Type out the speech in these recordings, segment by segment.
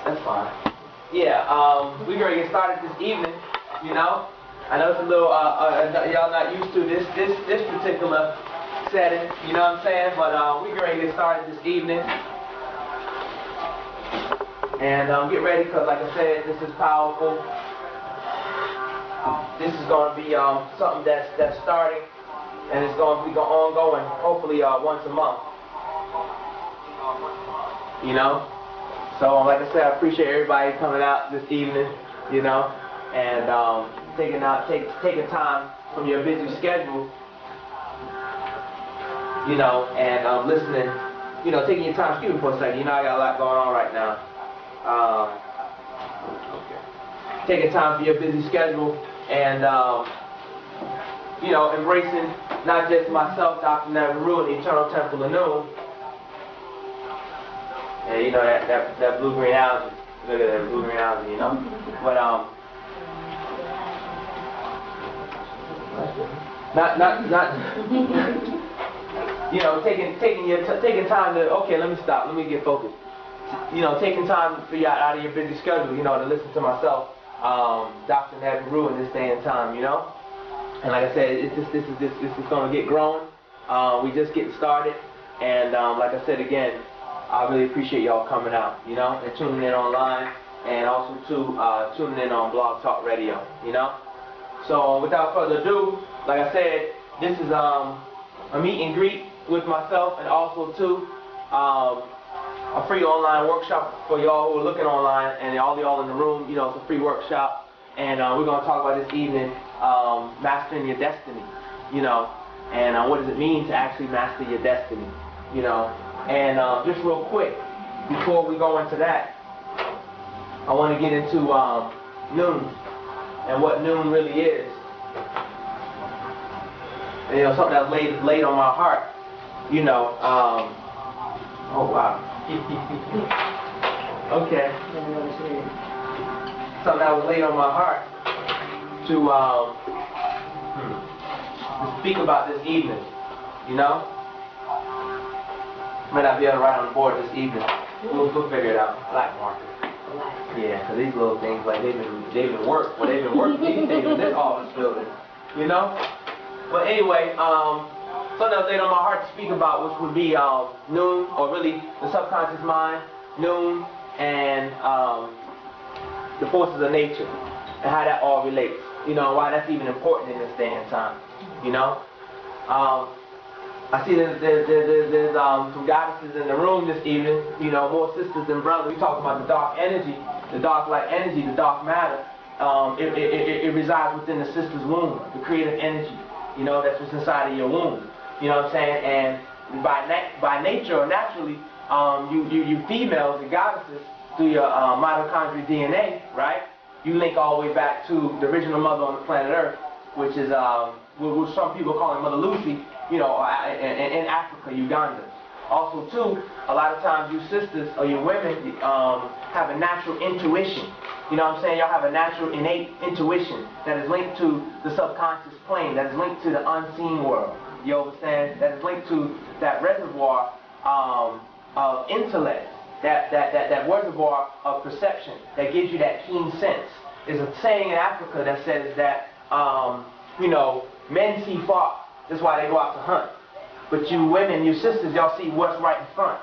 That's fine. Yeah, we're gonna get started this evening. You know, I know it's a little y'all not used to this particular setting. You know what I'm saying? But we're gonna get started this evening. And get ready, because like I said, this is powerful. This is going to be something that's starting, and it's going to be ongoing, hopefully once a month. You know? So like I said, I appreciate everybody coming out this evening, you know, and taking time from your busy schedule, you know, and listening, you know, taking your time. Excuse me for a second. You know, I got a lot going on right now. Taking time for your busy schedule and, you know, embracing not just myself, Dr. Asaru, and the Eternal Temple of Noon. And, you know, that blue-green algae. Look at that blue-green algae, you know. But, not you know, taking time to, okay, let me stop, let me get focused. You know, taking time for you out of your busy schedule, you know, to listen to myself, Dr. Asaru, in this day and time, you know. And like I said, this is going to get growing. We just getting started, and like I said again, I really appreciate y'all coming out, you know, and tuning in online, and also tuning in on Blog Talk Radio, you know. So without further ado, like I said, this is a meet and greet with myself, and also too a free online workshop for y'all who are looking online, and all y'all in the room. You know, it's a free workshop, and we're going to talk about this evening, mastering your destiny, you know, and what does it mean to actually master your destiny, you know. And just real quick, before we go into that, I want to get into noon and what noon really is. And, you know, something that's laid on my heart, you know. Oh wow. Okay. Something that was laid on my heart to speak about this evening, you know. Might not be able to write on the board this evening. We'll figure it out. Black marker. Yeah, because these little things, like they've been worked. Well, they've been worked these days in this office building, you know. But anyway, something that was laid on my heart to speak about, which would be noon, or really the subconscious mind, noon, and the forces of nature, and how that all relates. You know, why that's even important in this day and time. You know, I see there's some goddesses in the room this evening. You know, more sisters than brothers. We talk about the dark energy, the dark light energy, the dark matter. It resides within the sister's womb, the creative energy. You know, that's what's inside of your womb. You know what I'm saying? And by nature or naturally, you females, the goddesses, through your mitochondrial DNA, right? You link all the way back to the original mother on the planet Earth, which is what some people call Mother Lucy. You know, in Africa, Uganda. Also, too, a lot of times you sisters or you women have a natural intuition. You know what I'm saying? Y'all have a natural innate intuition that is linked to the subconscious plane, that is linked to the unseen world. You understand? That is linked to that reservoir of intellect, that reservoir of perception that gives you that keen sense. There's a saying in Africa that says that, you know, men see far. That's why they go out to hunt. But you women, you sisters, y'all see what's right in front.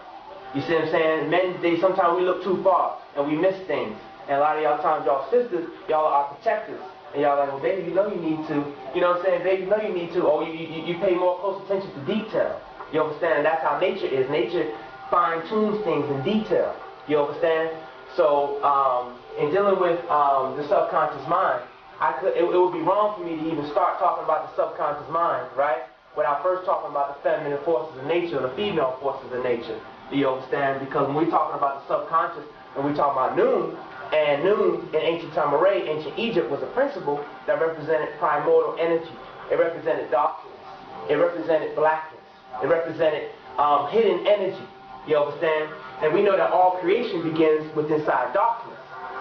You see what I'm saying? Men, sometimes we look too far and we miss things. And a lot of y'all times, y'all sisters, y'all are protectors. And y'all like, well, baby, you know you need to. You know what I'm saying? Baby, you know you need to. Or you pay more close attention to detail. You understand? And that's how nature is. Nature fine-tunes things in detail. You understand? So, in dealing with the subconscious mind, it would be wrong for me to even start talking about the subconscious mind, right? Without first talking about the feminine forces of nature, or the female forces of nature. Do you understand? Because when we're talking about the subconscious, and we talk about noon, and noon in ancient Tamaray, ancient Egypt, was a principle that represented primordial energy. It represented darkness. It represented blackness. It represented hidden energy. You understand? And we know that all creation begins with inside darkness.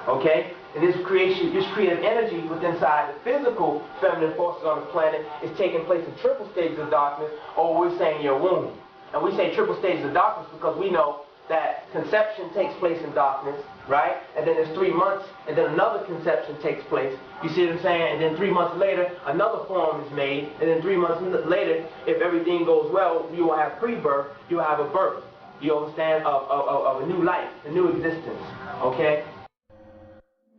Okay? And this creative energy within inside the physical feminine forces on the planet is taking place in triple stages of darkness, or we're saying your womb. And we say triple stages of darkness because we know that conception takes place in darkness, right? And then there's 3 months, and then another conception takes place. You see what I'm saying? And then 3 months later, another form is made. And then 3 months later, if everything goes well, you will have pre-birth, you will have a birth. You understand? Of a new life, a new existence, okay?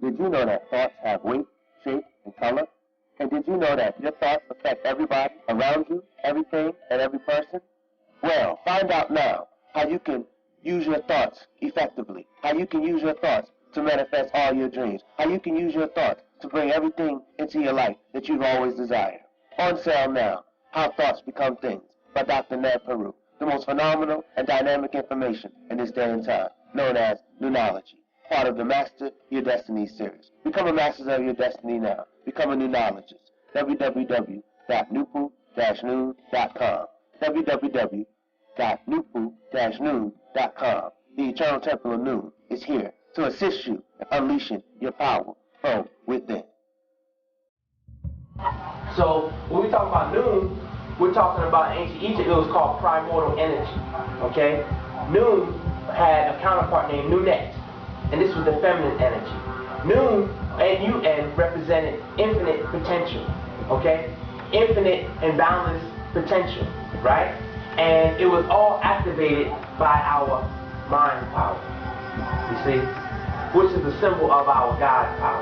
Did you know that thoughts have weight, shape, and color? And did you know that your thoughts affect everybody around you, everything, and every person? Well, find out now how you can use your thoughts effectively, how you can use your thoughts to manifest all your dreams, how you can use your thoughts to bring everything into your life that you've always desired. On sale now, How Thoughts Become Things by Dr. Ned Peru, the most phenomenal and dynamic information in this day and time, known as Nunology, part of the Master Your Destiny series. Become a master of your destiny now. Become a nunologist. www.nupu-noon.com www.nupu-noon.com. The Eternal Temple of Noon is here to assist you in unleashing your power from within. So when we talk about noon, we're talking about ancient Egypt. It was called primordial energy. Okay? Noon had a counterpart named Nunet, and this was the feminine energy. Noon, N-U-N, represented infinite potential. Okay? Infinite and boundless potential, right? And it was all activated by our mind power, you see, which is the symbol of our God power.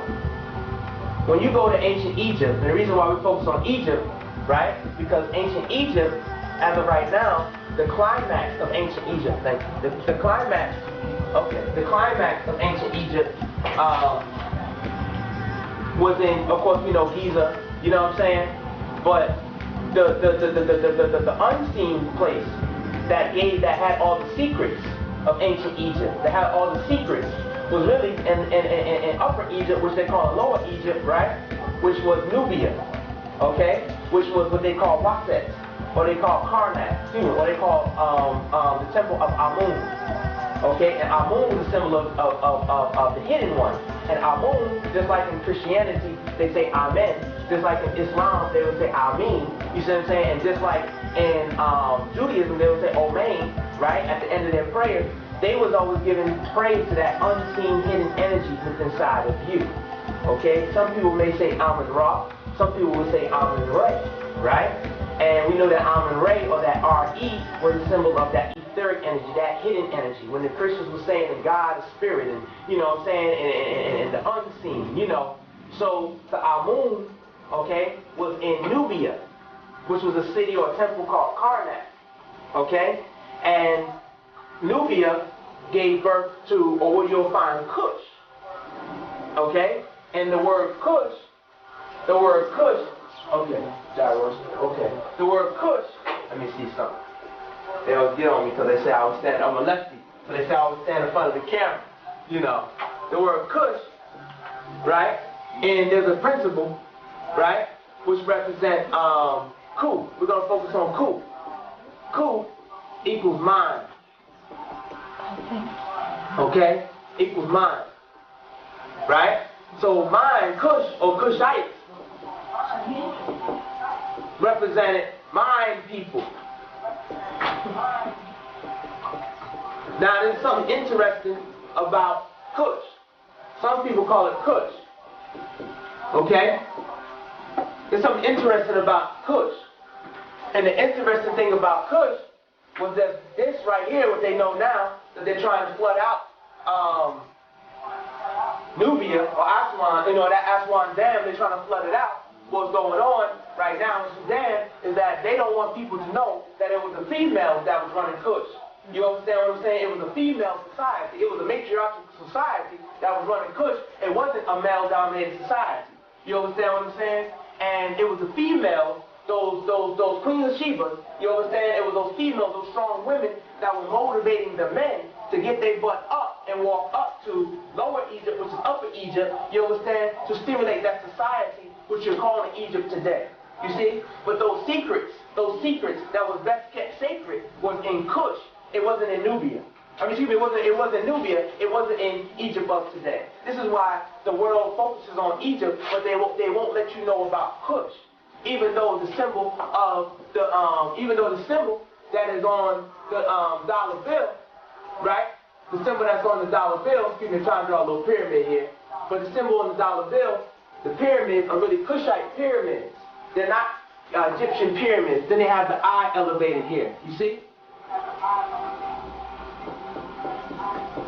When you go to ancient Egypt, and the reason why we focus on Egypt, right, because ancient Egypt, as of right now, the climax of ancient Egypt, the climax of ancient Egypt was in, of course, you know, Giza, you know what I'm saying, but the unseen place that had all the secrets of ancient Egypt, that had all the secrets, was really in Upper Egypt, which they call Lower Egypt, right? Which was Nubia, okay? Which was what they call Waset, or they call Karnak, or they call the temple of Amun, okay? And Amun is a symbol of the hidden one. And Amun, just like in Christianity, they say Amen. Just like in Islam, they would say Ameen. You see what I'm saying? And just like in Judaism, they would say Omein, right? At the end of their prayer, they was always giving praise to that unseen hidden energy within inside of you. Okay? Some people may say Amun Ra. Some people would say Amun Re, right? And we know that Amun Re, or that R-E, was a symbol of that etheric energy, that hidden energy. When the Christians were saying that God is spirit, and you know what I'm saying, and the unseen, you know. So the Amun, okay, was in Nubia, which was a city or a temple called Karnak, okay? And Nubia gave birth to, or where you'll find Kush, okay? And the word Kush, okay, gyros, okay. The word Kush, let me see something. They always get on me because they say I was standing, I'm a lefty, so they say I was standing in front of the camera, you know. The word Kush, right? And there's a principle, right, which represent Ku. We're going to focus on Ku. Ku equals mind. Okay? Equals mind. Right? So mind, Kush, or Kushites, represented mind people. Now there's something interesting about Kush. Some people call it Kush. Okay? There's something interesting about Kush. And the interesting thing about Kush was that this right here, what they know now, that they're trying to flood out Nubia or Aswan, you know, that Aswan Dam, they're trying to flood it out. What's going on right now in Sudan is that they don't want people to know that it was the females that was running Kush. You understand what I'm saying? It was a female society. It was a matriarchal society that was running Kush. It wasn't a male-dominated society. You understand what I'm saying? And it was the females, those queens of Sheba, you understand? It was those females, those strong women that were motivating the men to get their butt up and walk up to Lower Egypt, which is Upper Egypt, you understand? To stimulate that society, which you're calling Egypt today. You see? But those secrets that was best kept sacred was in Kush. It wasn't in Nubia. I mean, excuse me, it wasn't Nubia, it wasn't in Egypt of today. This is why the world focuses on Egypt, but they won't let you know about Kush. Even though the symbol that is on the dollar bill, right? The symbol that's on the dollar bill, excuse me, I'm trying to draw a little pyramid here, but the symbol on the dollar bill, the pyramids are really Kushite pyramids. They're not Egyptian pyramids. Then they have the eye elevated here, you see?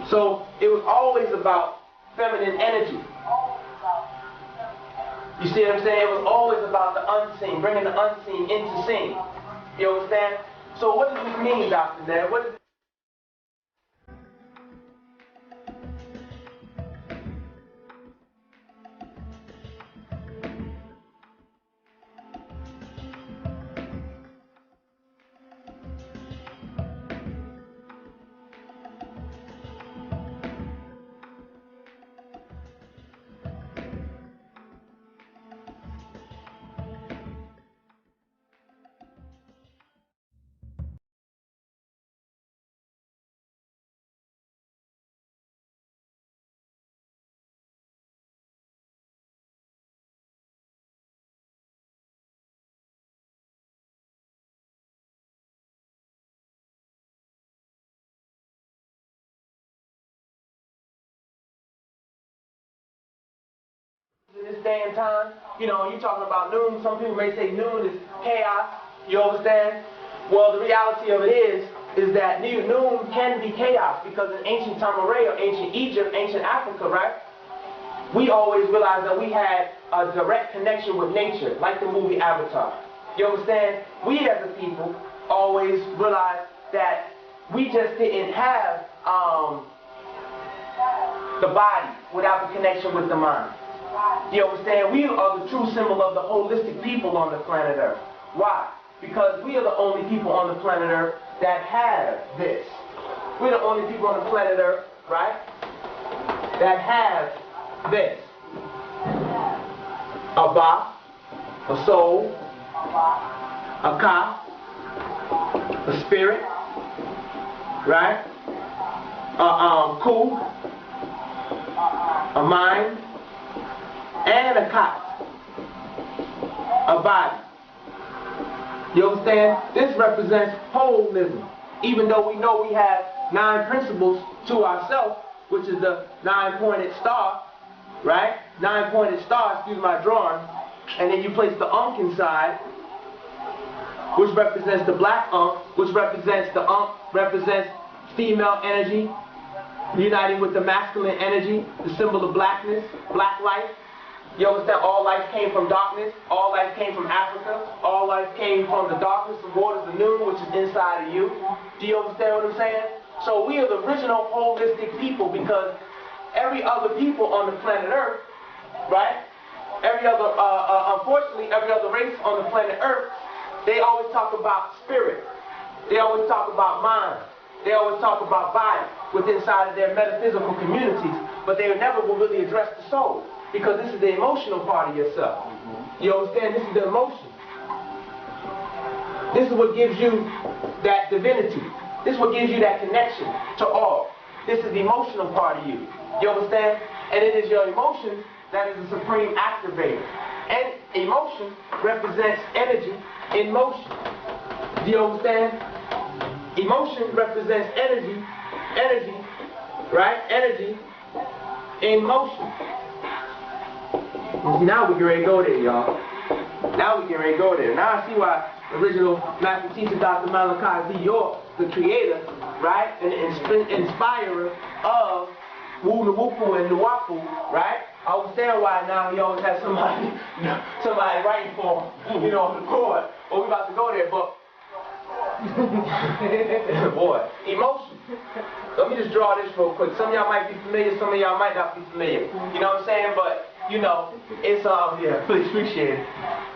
So it was always about feminine energy. You see what I'm saying? It was always about the unseen, bringing the unseen into seen. You understand? So what does this mean, Dr. Ned? What does in this day and time, you know, you're talking about noon, some people may say noon is chaos, you understand? Well, the reality of it is that noon can be chaos, because in ancient Tamaray or ancient Egypt, ancient Africa, right, we always realized that we had a direct connection with nature, like the movie Avatar. You understand? We as a people always realized that we just didn't have the body without the connection with the mind. You understand? We are the true symbol of the holistic people on the planet Earth. Why? Because we are the only people on the planet Earth that have this. We're the only people on the planet Earth, right, that have this. A ba, a soul, a ka, a spirit, right, a ku, a mind, and a ka, a body. You understand? This represents holism. Even though we know we have 9 principles to ourselves, which is the 9-pointed star, right? 9-pointed star, excuse my drawing. And then you place the Ankh inside, which represents the black Ankh, which represents the Ankh, represents female energy, uniting with the masculine energy, the symbol of blackness, black life. You understand? All life came from darkness. All life came from Africa. All life came from the darkness, the waters, the noon, which is inside of you. Do you understand what I'm saying? So we are the original holistic people, because every other people on the planet Earth, right? Every other, unfortunately, every other race on the planet Earth, they always talk about spirit. They always talk about mind. They always talk about body within inside of their metaphysical communities, but they never will really address the soul. Because this is the emotional part of yourself. You understand? This is the emotion. This is what gives you that divinity. This is what gives you that connection to all. This is the emotional part of you. You understand? And it is your emotion that is the supreme activator. And emotion represents energy in motion. Do you understand? Emotion represents energy, right? Energy in motion. Now we can ready to go there, y'all. Now we can ready to go there. Now I see why the original master teacher, Dr. Malachi Z. York, the creator, right, and inspirer of wu-nuwaupu and wu-nuwaupu, right? I understand why now he always has somebody writing for him, you know, on the board. Well, we about to go there, but boy, emotion. Let me just draw this real quick. Some of y'all might be familiar, some of y'all might not be familiar. You know what I'm saying? But you know, it's yeah, please appreciate it.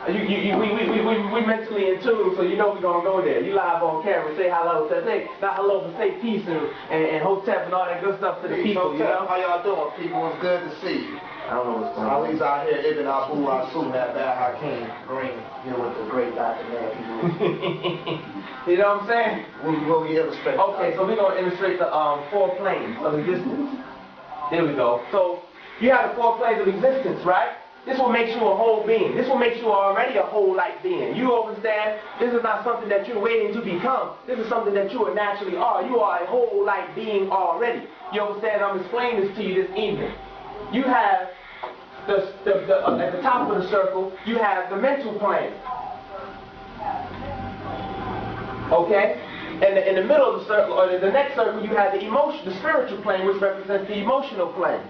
We mentally in tune, so you know we're gonna go there. You live on camera, say hello, say not hello, but say peace and hotep and all that good stuff to the people. You know? How y'all doing, people? It's good to see you. I don't know what's going on. Ali's out here, Ibn Abu Rasul, that bad Hakeem Green, here with the great Dr. Ned. You know what I'm saying? What we illustrate? Okay, so we're gonna illustrate the 4 planes of existence. There we go. So you have the 4 planes of existence, right? This will make you a whole being. This will make you already a whole-like being. You understand? This is not something that you're waiting to become. This is something that you naturally are. You are a whole-like being already. You understand? I'm explaining this to you this evening. You have at the top of the circle, you have the mental plane. Okay? And in the middle of the circle, or the next circle, you have the spiritual plane, which represents the emotional plane.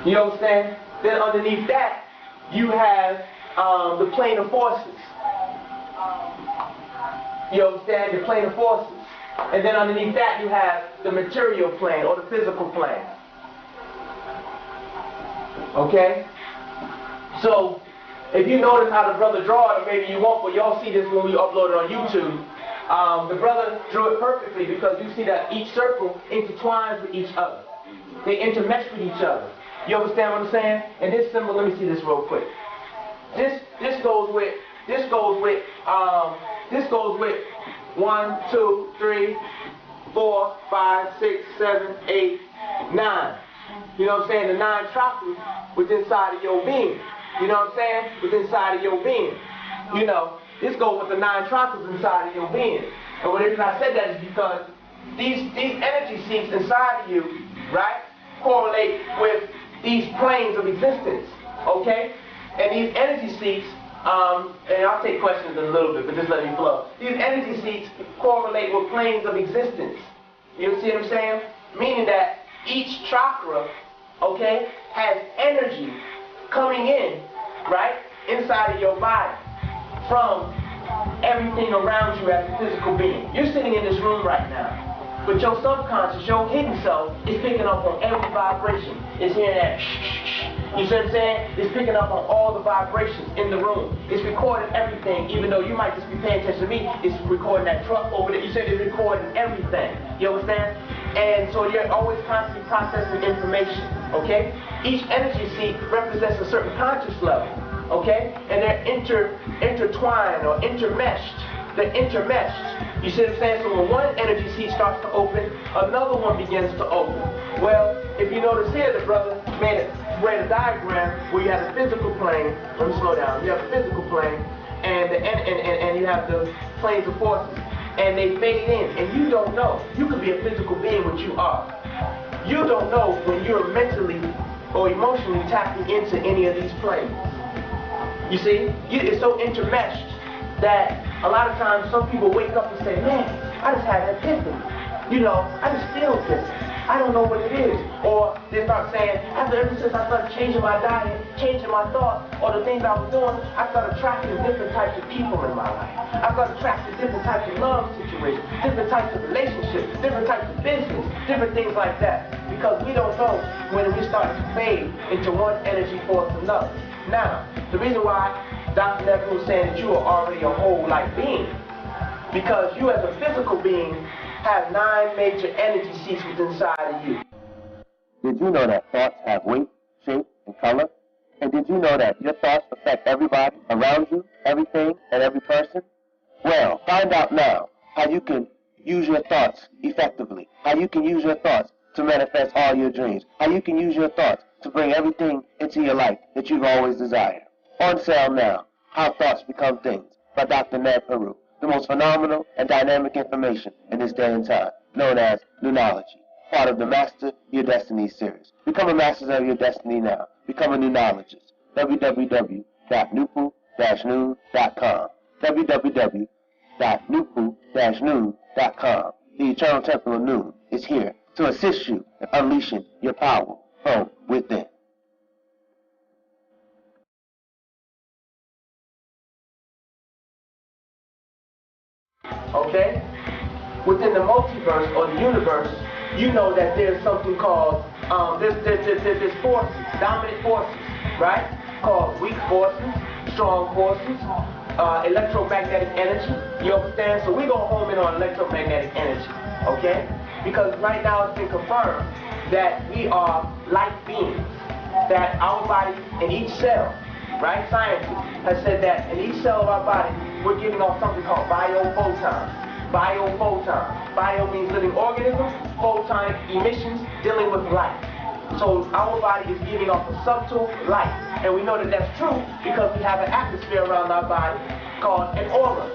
You understand? Then underneath that, you have the plane of forces. You understand? The plane of forces. And then underneath that, you have the material plane, or the physical plane. Okay? So, if you notice how the brother drew it, or maybe you won't, but y'all see this when we upload it on YouTube, the brother drew it perfectly because you see that each circle intertwines with each other. They intermesh with each other. You understand what I'm saying? And this symbol, let me see this real quick. This goes with 1, 2, 3, 4, 5, 6, 7, 8, 9. You know what I'm saying? The 9 chakras within inside of your being. You know what I'm saying? Within inside of your being. You know, this goes with the 9 chakras inside of your being. And the reason I said that is because these energy seats inside of you, right, correlate with these planes of existence. Okay? And these energy seats, and I'll take questions in a little bit, but just let me flow. These energy seats correlate with planes of existence. You see what I'm saying? Meaning that each chakra, okay, has energy coming in, right, inside of your body from everything around you as a physical being. You're sitting in this room right now, but your subconscious, your hidden self, is picking up on every vibration. It's hearing that you see what I'm saying? It's picking up on all the vibrations in the room. It's recording everything, even though you might just be paying attention to me. It's recording that truck over there. You said it's recording everything. You understand? And so you're always constantly processing information, okay? Each energy seat represents a certain conscious level, okay? And they're intertwined or intermeshed. They're intermeshed. You see what I'm saying? So when one energy seat starts to open, another one begins to open. Well, if you notice here, the brother made a diagram where you have the physical plane. Let me slow down. You have the physical plane, and you have the planes of forces. And they fade in, and you don't know. You could be a physical being, which you are. You don't know when you're mentally or emotionally tapping into any of these planes. You see, it's so intermeshed that a lot of times some people wake up and say, man, I just had an epiphany. You know, I just feel this. I don't know what it is. Or they start saying, ever since I started changing my diet, changing my thoughts, or the things I was doing, I started attracting different types of people in my life. I started attracting different types of love situations, different types of relationships, different types of business, different things like that. Because we don't know when we start to fade into one energy force or another. Now, the reason why Dr. Neville was saying that you are already a whole-like being, because you as a physical being have 9 major energy seats within inside of you. Did you know that thoughts have weight, shape, and color? And did you know that your thoughts affect everybody around you, everything, and every person? Well, find out now how you can use your thoughts effectively, how you can use your thoughts to manifest all your dreams, how you can use your thoughts to bring everything into your life that you've always desired. On sale now, How Thoughts Become Things by Dr. Ned Peru. The most phenomenal and dynamic information in this day and time, known as wu-nuwaupu, part of the Master Your Destiny series. Become a master of your destiny now. Become a wu-nuwologist. www.nupu-noon.com. www.nupu-noon.com. The Eternal Temple of Noon is here to assist you in unleashing your power from within. Okay? Within the multiverse or the universe, you know that there's something called, there's forces, dominant forces, right? Called weak forces, strong forces, electromagnetic energy. You understand? So we're going to home in on electromagnetic energy, okay? Because right now it's been confirmed that we are light beings, that our body in each cell, right? Scientists have said that in each cell of our body, we're giving off something called biophotons. Biophotons. Bio means living organism, photonic emissions dealing with light. So our body is giving off a subtle light. And we know that that's true because we have an atmosphere around our body called an aura.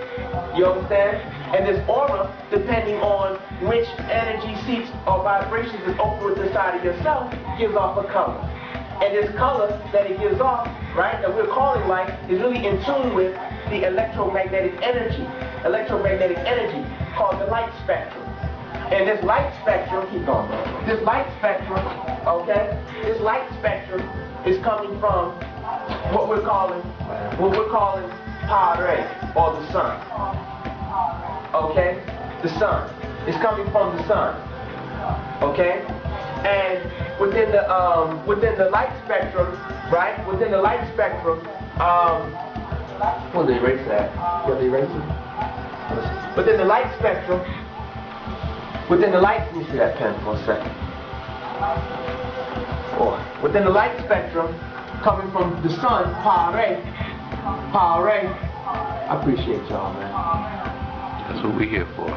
You understand? And this aura, depending on which energy seats or vibrations is open with inside of yourself, gives off a color. And this color that it gives off, right, that we're calling light, is really in tune with the electromagnetic energy called the light spectrum. And this light spectrum, keep going, this light spectrum, okay, this light spectrum is coming from what we're calling Padre, or the sun. Okay? The sun. It's coming from the sun. Okay? And within the light spectrum, right? Within the light spectrum, where's the eraser at? You have the eraser? Within the light spectrum, let me see that pen for a second. Within the light spectrum, coming from the sun, Padre. I appreciate y'all, man. That's what we're here for.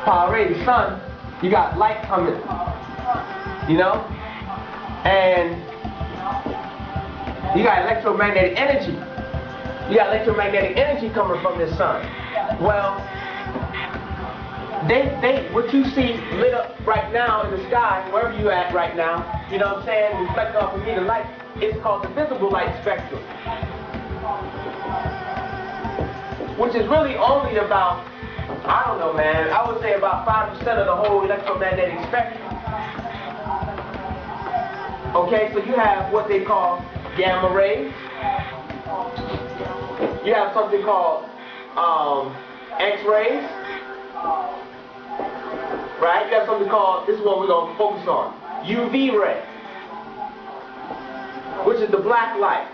Padre, the sun, you got light coming, you know? And you got electromagnetic energy. You got electromagnetic energy coming from this sun. Well, what you see lit up right now in the sky, wherever you at right now, you know what I'm saying, reflecting off of me the light, it's called the visible light spectrum. Which is really only about, I don't know, man, I would say about 5% of the whole electromagnetic spectrum. Okay, so you have what they call gamma rays. You have something called X-rays. Right? You have something called, this is what we're going to focus on, UV ray, which is the black light.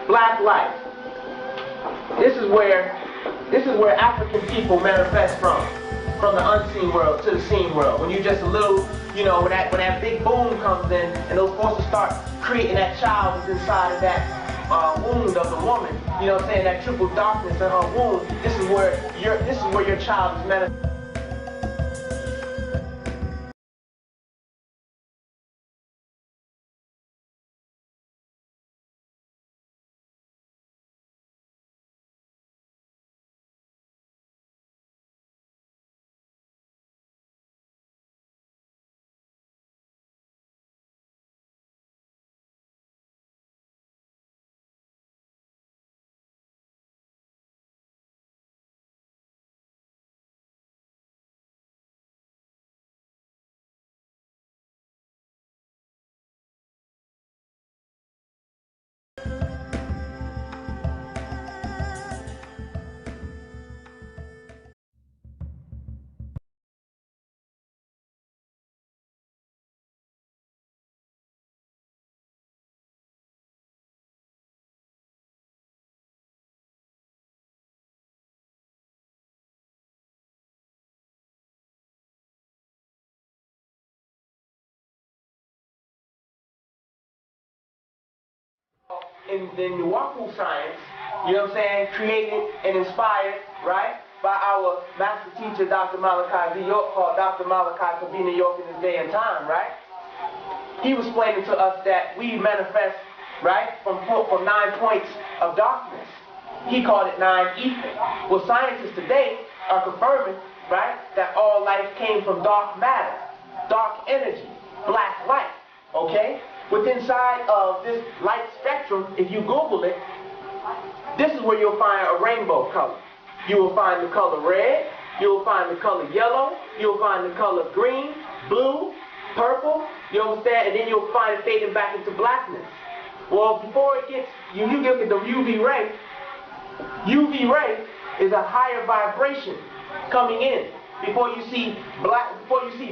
Black light. This is where African people manifest from the unseen world to the seen world. When you just a little, you know, when that big boom comes in and those forces start creating that child that's inside of that wound of the woman, you know what I'm saying, that triple darkness in her womb, this is where your child is manifesting. In the wu-nuwaupu science, you know what I'm saying, created and inspired, right, by our master teacher, Dr. Malachi, called Dr. Malachi for being New York in his day and time, right? He was explaining to us that we manifest, right, from 9 points of darkness. He called it 9 ether. Well, scientists today are confirming, right, that all life came from dark matter, dark energy, black light, okay? Within inside of this light spectrum, if you Google it, this is where you'll find a rainbow color. You will find the color red, you will find the color yellow, you'll find the color green, blue, purple, you understand? And then you'll find it fading back into blackness. Well, before it gets, you look at the UV ray. UV ray is a higher vibration coming in before you see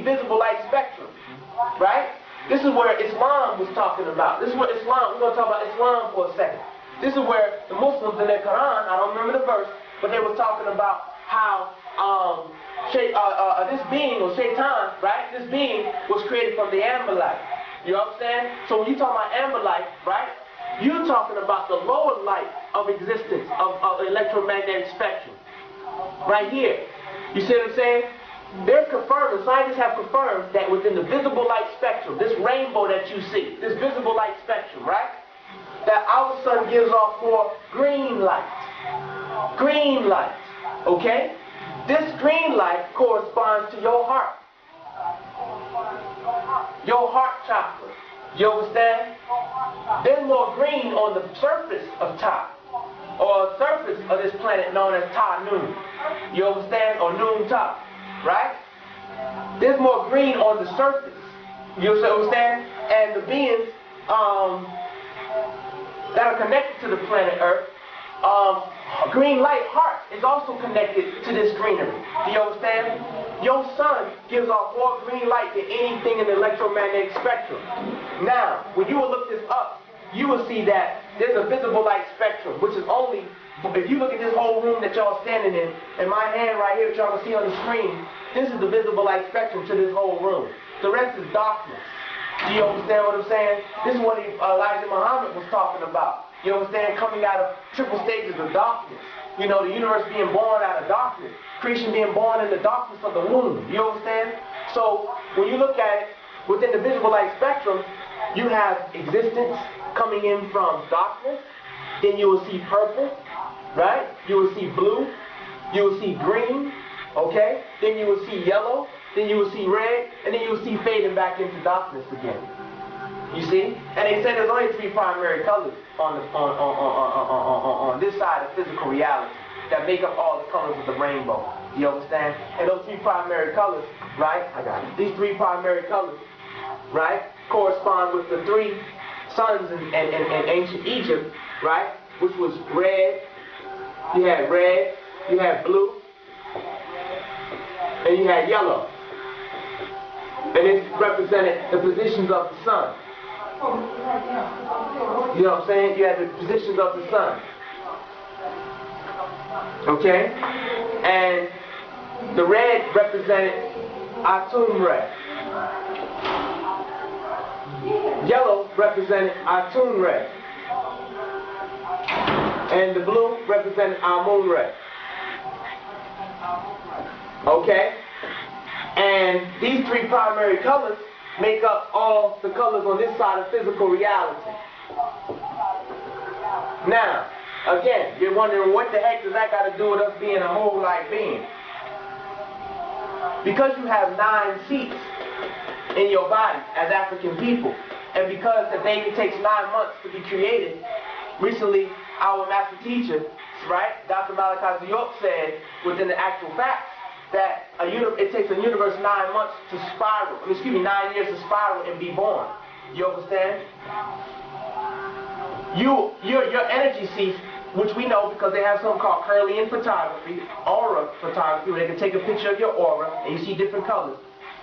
visible light spectrum, right? This is where Islam was talking about. This is what Islam, we're going to talk about Islam for a second. This is where the Muslims in their Quran, I don't remember the verse, but they were talking about how this being, or Shaitan, right? This being was created from the amber light. You understand? So when you talk about amber light, right? You're talking about the lower light of existence, of the electromagnetic spectrum. Right here. You see what I'm saying? They're confirmed, the scientists have confirmed that within the visible light spectrum, spectrum, this rainbow that you see, this visible light spectrum, right? That our sun gives off more green light. Green light, okay? This green light corresponds to your heart. Your heart chakra. You understand? There's more green on the surface of Ta, or surface of this planet known as Ta Noon. You understand? Or Noon Ta, right? There's more green on the surface. You understand? And the beings that are connected to the planet Earth, green light heart is also connected to this greenery. Do you understand? Your sun gives off more green light than anything in the electromagnetic spectrum. Now, when you will look this up, you will see that there's a visible light spectrum, which is only, if you look at this whole room that y'all standing in, and my hand right here that y'all can see on the screen, this is the visible light spectrum to this whole room. The rest is darkness. Do you understand what I'm saying? This is what Elijah Muhammad was talking about. You understand? Coming out of triple stages of darkness. You know, the universe being born out of darkness. Creation being born in the darkness of the womb. You understand? So, when you look at it, within the visible light spectrum, you have existence coming in from darkness. Then you will see purple, right? You will see blue. You will see green, okay? Then you will see yellow. Then you will see red. And then you will see fading back into darkness again. You see? And they say there's only 3 primary colors on this side of physical reality that make up all the colors of the rainbow. You understand? And those 3 primary colors, right? I got it. These 3 primary colors, right, correspond with the 3 suns in ancient Egypt, right? Which was red. You had red. You had blue. And you had yellow. And it represented the positions of the sun. You know what I'm saying? You had the positions of the sun. Okay? And the red represented Atum Red. Yellow represented Atum Red. And the blue represented Amun Red. Okay? And these 3 primary colors make up all the colors on this side of physical reality. Now, again, you're wondering what the heck does that got to do with us being a whole life being? Because you have 9 seats in your body as African people, and because the baby takes 9 months to be created, recently our master teacher, right, Dr. Malachi said within the actual facts, that it takes a universe 9 months to spiral. 9 years to spiral and be born. You understand? Your energy seats, which we know because they have something called Kirlian photography, aura photography, where they can take a picture of your aura and you see different colors.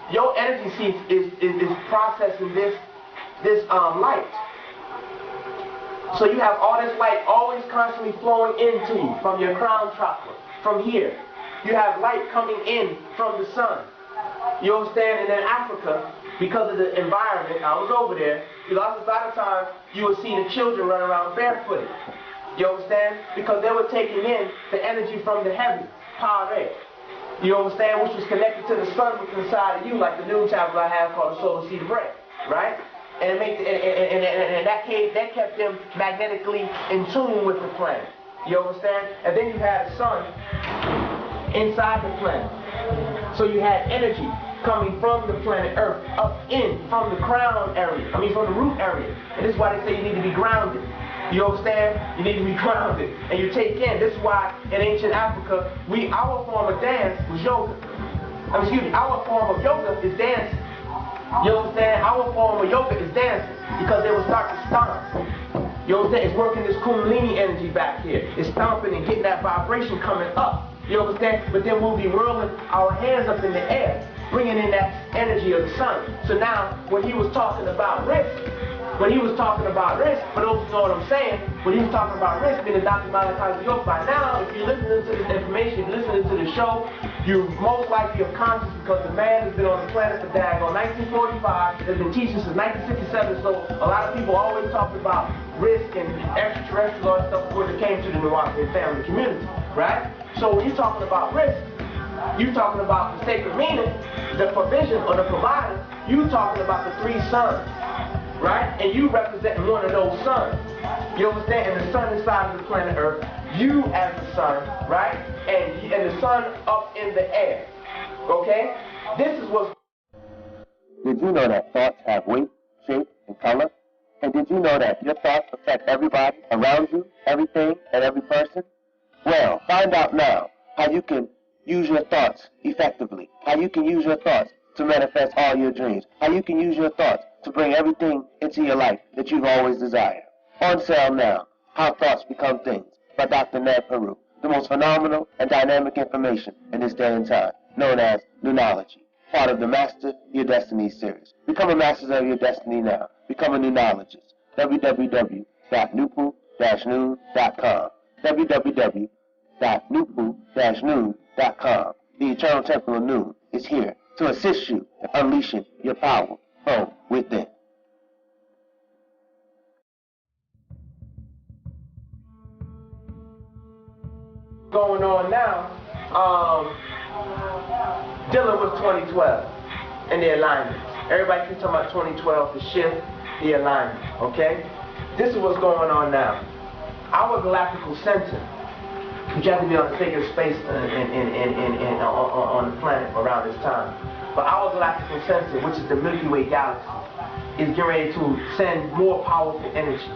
Your energy seats is processing this light. So you have all this light always constantly flowing into you from your crown chakra, from here. You have light coming in from the sun. You understand? And in Africa, because of the environment, I was over there, a lot of times you would see the children run around barefooted. You understand? Because they were taking in the energy from the heavens, Pare. You understand? Which was connected to the sun within inside of you, like the noon tablet I have called the solar seed of bread. Right? And that kept them magnetically in tune with the planet. You understand? And then you had the sun inside the planet. So you had energy coming from the planet Earth up in from the crown area, from the root area. And this is why they say you need to be grounded. You understand? You need to be grounded. And you take in. This is why in ancient Africa, our form of dance was yoga. Our form of yoga is dancing. You understand? Our form of yoga is dancing because they will start to stomp. You understand? It's working this Kundalini energy back here. It's stomping and getting that vibration coming up. You understand? But then we'll be whirling our hands up in the air, bringing in that energy of the sun. So now, when he was talking about risk, for those who know what I'm saying, when he was talking about risk, being a Dr. Malachi by now, if you're listening to this information, if you're listening to the show, you're most likely unconscious because the man has been on the planet for daggone 1945, has been teaching since 1967, so a lot of people always talked about risk and extraterrestrial and stuff before they came to the wu-nuwaupu family community, right? So when you're talking about risk, you're talking about the sacred meaning, the provision or the provider You talking about the three sons, right? And you representing one of those sons. You understand? And the sun inside of the planet Earth, you as the sun, right? And the sun up in the air. Okay? This is what's... Did you know that thoughts have weight, shape, and color? And did you know that your thoughts affect everybody around you, everything, and every person? Well, find out now how you can use your thoughts effectively, how you can use your thoughts to manifest all your dreams, how you can use your thoughts to bring everything into your life that you've always desired. On sale now, How Thoughts Become Things by Dr. Ned Peru, the most phenomenal and dynamic information in this day and time, known as Nunology, part of the Master Your Destiny series. Become a master of your destiny now. Become a Nunologist. www.nupu-noon.com www.nupu-noon.com. The Eternal Temple of Noon is here to assist you in unleashing your power from within. Going on now, dealing with 2012 and the alignments. Everybody keeps talking about 2012, the shift, the alignment, okay? This is what's going on now. Our galactical center, which you have to be on the sacred space on the planet around this time. But our galactical center, which is the Milky Way galaxy, is getting ready to send more powerful energy.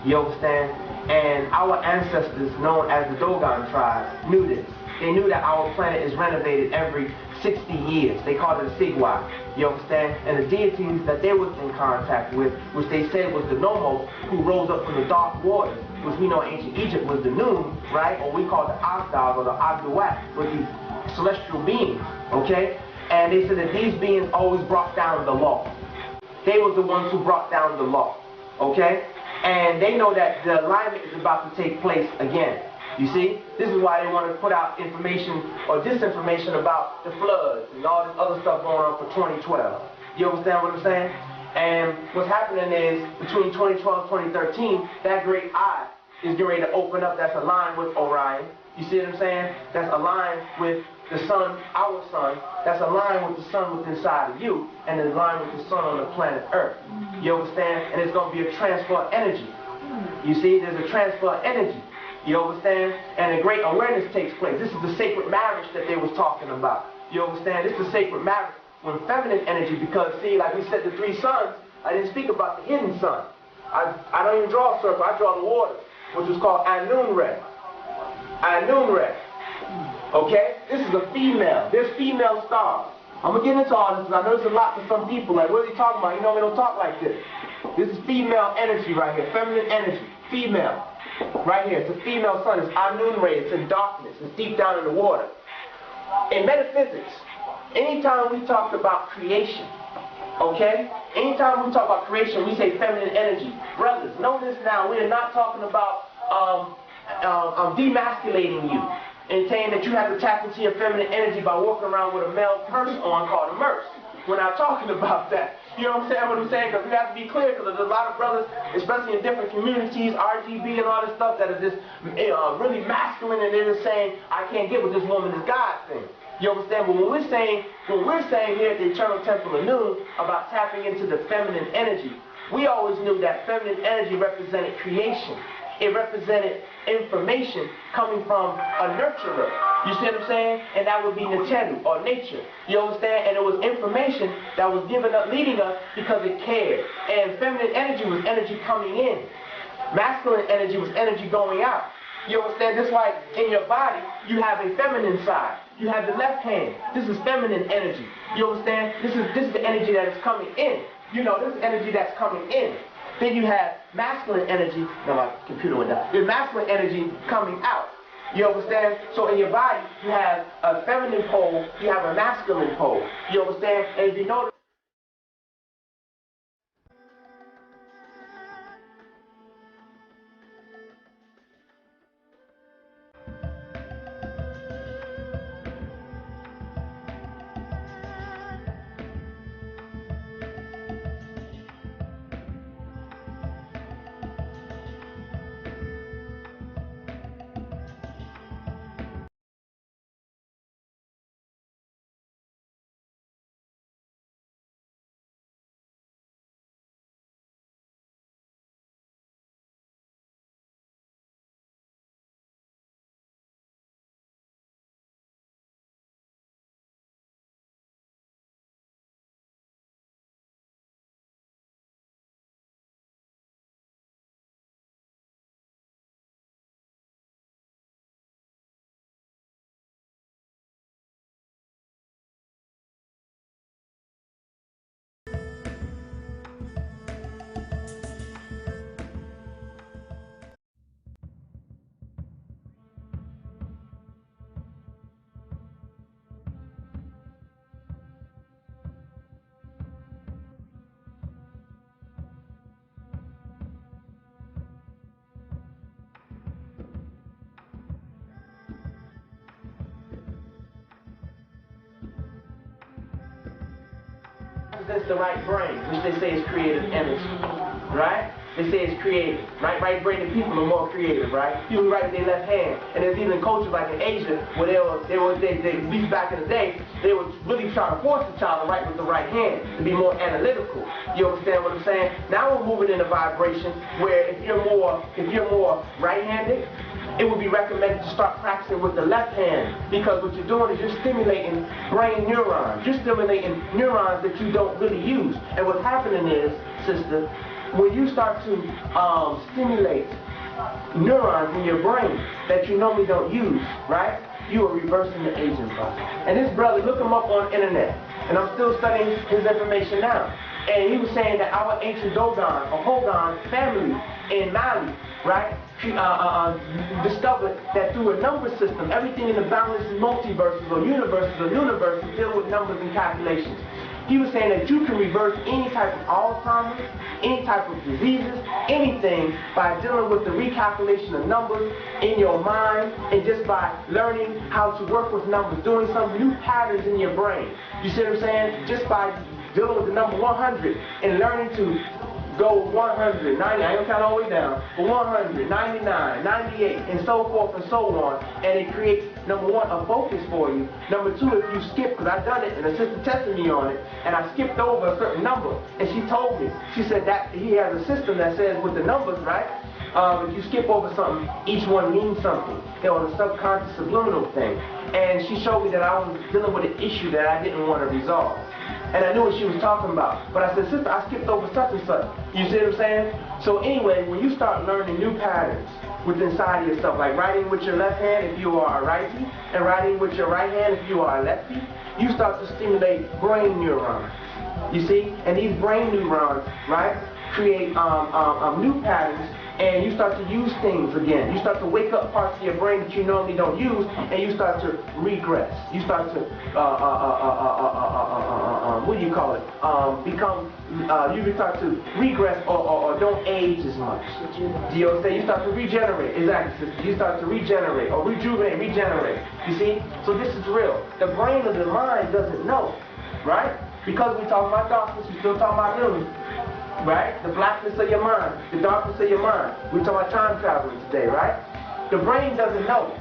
You understand? And our ancestors, known as the Dogon tribe, knew this. They knew that our planet is renovated every 60 years. They called it a Sigwa. You understand? And the deities that they was in contact with, which they said was the Nomos, who rose up from the dark waters, which we know in ancient Egypt was the Noon, right? Or we call the Asdal or the Abduat, were these celestial beings, okay? And they said that these beings always brought down the law. They was the ones who brought down the law, okay? And they know that the alignment is about to take place again. You see? This is why they want to put out information or disinformation about the floods and all this other stuff going on for 2012. You understand what I'm saying? And what's happening is, between 2012 and 2013, that great eye is getting ready to open up that's aligned with Orion. You see what I'm saying? That's aligned with the sun, our sun, that's aligned with the sun within inside of you, and is aligned with the sun on the planet Earth. You understand? And it's going to be a transfer of energy. You see, there's a transfer of energy. You understand? And a great awareness takes place. This is the sacred marriage that they was talking about. You understand? This is the sacred marriage when feminine energy, because see, like we said, the three suns, I didn't speak about the hidden sun. I don't even draw a circle, I draw the water, which was called Anunre. Anunre. Okay? This is a female. There's female stars. I'm going to get into all this because I know there's a lot for some people. Like, what are you talking about? You know, we don't talk like this. This is female energy right here. Feminine energy. Female. Right here. It's a female sun. It's Anunre. It's in darkness. It's deep down in the water. In metaphysics, anytime we talk about creation, okay? Anytime we talk about creation, we say feminine energy. Brothers, know this now. We are not talking about demasculating you and saying that you have to tap into your feminine energy by walking around with a male purse on called a merce. We're not talking about that. You know what I'm saying? Because we have to be clear, because there's a lot of brothers, especially in different communities, RGB and all this stuff, that is just really masculine, and they're just saying, I can't get with this woman, this God thing. You understand? But when we're saying here at the Eternal Temple of Noon about tapping into the feminine energy, we always knew that feminine energy represented creation. It represented information coming from a nurturer. You see what I'm saying? And that would be Neteru, or nature. You understand? And it was information that was leading us because it cared. And feminine energy was energy coming in. Masculine energy was energy going out. You understand? Just like in your body, you have a feminine side. You have the left hand. This is feminine energy. You understand? This is the energy that is coming in. You know, this is energy that's coming in. Then you have masculine energy. No, my computer went down. There's masculine energy coming out. You understand? So in your body, you have a feminine pole, you have a masculine pole. You understand? And if you notice, represents the right brain, which they say is creative energy, right? They say it's creative, right? Right-brained people are more creative, right? People who write with their left hand, and there's even cultures like in Asia where at least back in the day, they were really trying to force the child to write with the right hand to be more analytical. You understand what I'm saying? Now we're moving in a vibration where if you're more right-handed, it would be recommended to start practicing with the left hand, because what you're doing is you're stimulating brain neurons. You're stimulating neurons that you don't really use. And what's happening is, sister, when you start to stimulate neurons in your brain that you normally don't use, right? You are reversing the aging process. And this brother, look him up on the internet. And I'm still studying his information now. And he was saying that our ancient Dogon or Hogan family in Mali, right, discovered that through a number system, everything in the boundless multiverses or universes deal with numbers and calculations. He was saying that you can reverse any type of Alzheimer's, any type of diseases, anything by dealing with the recalculation of numbers in your mind and just by learning how to work with numbers, doing some new patterns in your brain. You see what I'm saying? Just by dealing with the number 100 and learning to go 100, 90, I don't count all the way down, but 100, 99, 98, and so forth and so on, and it creates, number one, a focus for you. Number two, if you skip, because I've done it, and the sister tested me on it, and I skipped over a certain number, and she told me, she said that he has a system that says with the numbers, right, if you skip over something, each one means something, you know, the subconscious subliminal thing, and she showed me that I was dealing with an issue that I didn't want to resolve. And I knew what she was talking about. But I said, sister, I skipped over such and such. You see what I'm saying? So anyway, when you start learning new patterns within inside of yourself, like writing with your left hand if you are a righty, and writing with your right hand if you are a lefty, you start to stimulate brain neurons. You see? And these brain neurons, right, create new patterns, and you start to use things again. You start to wake up parts of your brain that you normally don't use, and you start to regress. You start to, what do you call it? You start to regress or don't age as much. Do you understand? You start to regenerate. Exactly, sister. You start to regenerate or regenerate. You see? So this is real. The brain of the mind doesn't know, right? Because we talk about darkness, we still talk about healing. Right? The blackness of your mind, the darkness of your mind. We're talking about time traveling today, right? The brain doesn't know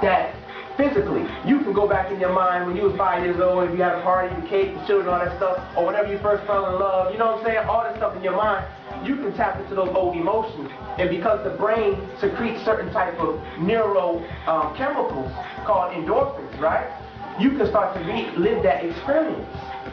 that physically you can go back in your mind when you was 5 years old, if you had a party, the cake, the children, all that stuff, or whenever you first fell in love, you know what I'm saying? All that stuff in your mind, you can tap into those old emotions. And because the brain secretes certain type of chemicals called endorphins, right? You can start to relive that experience.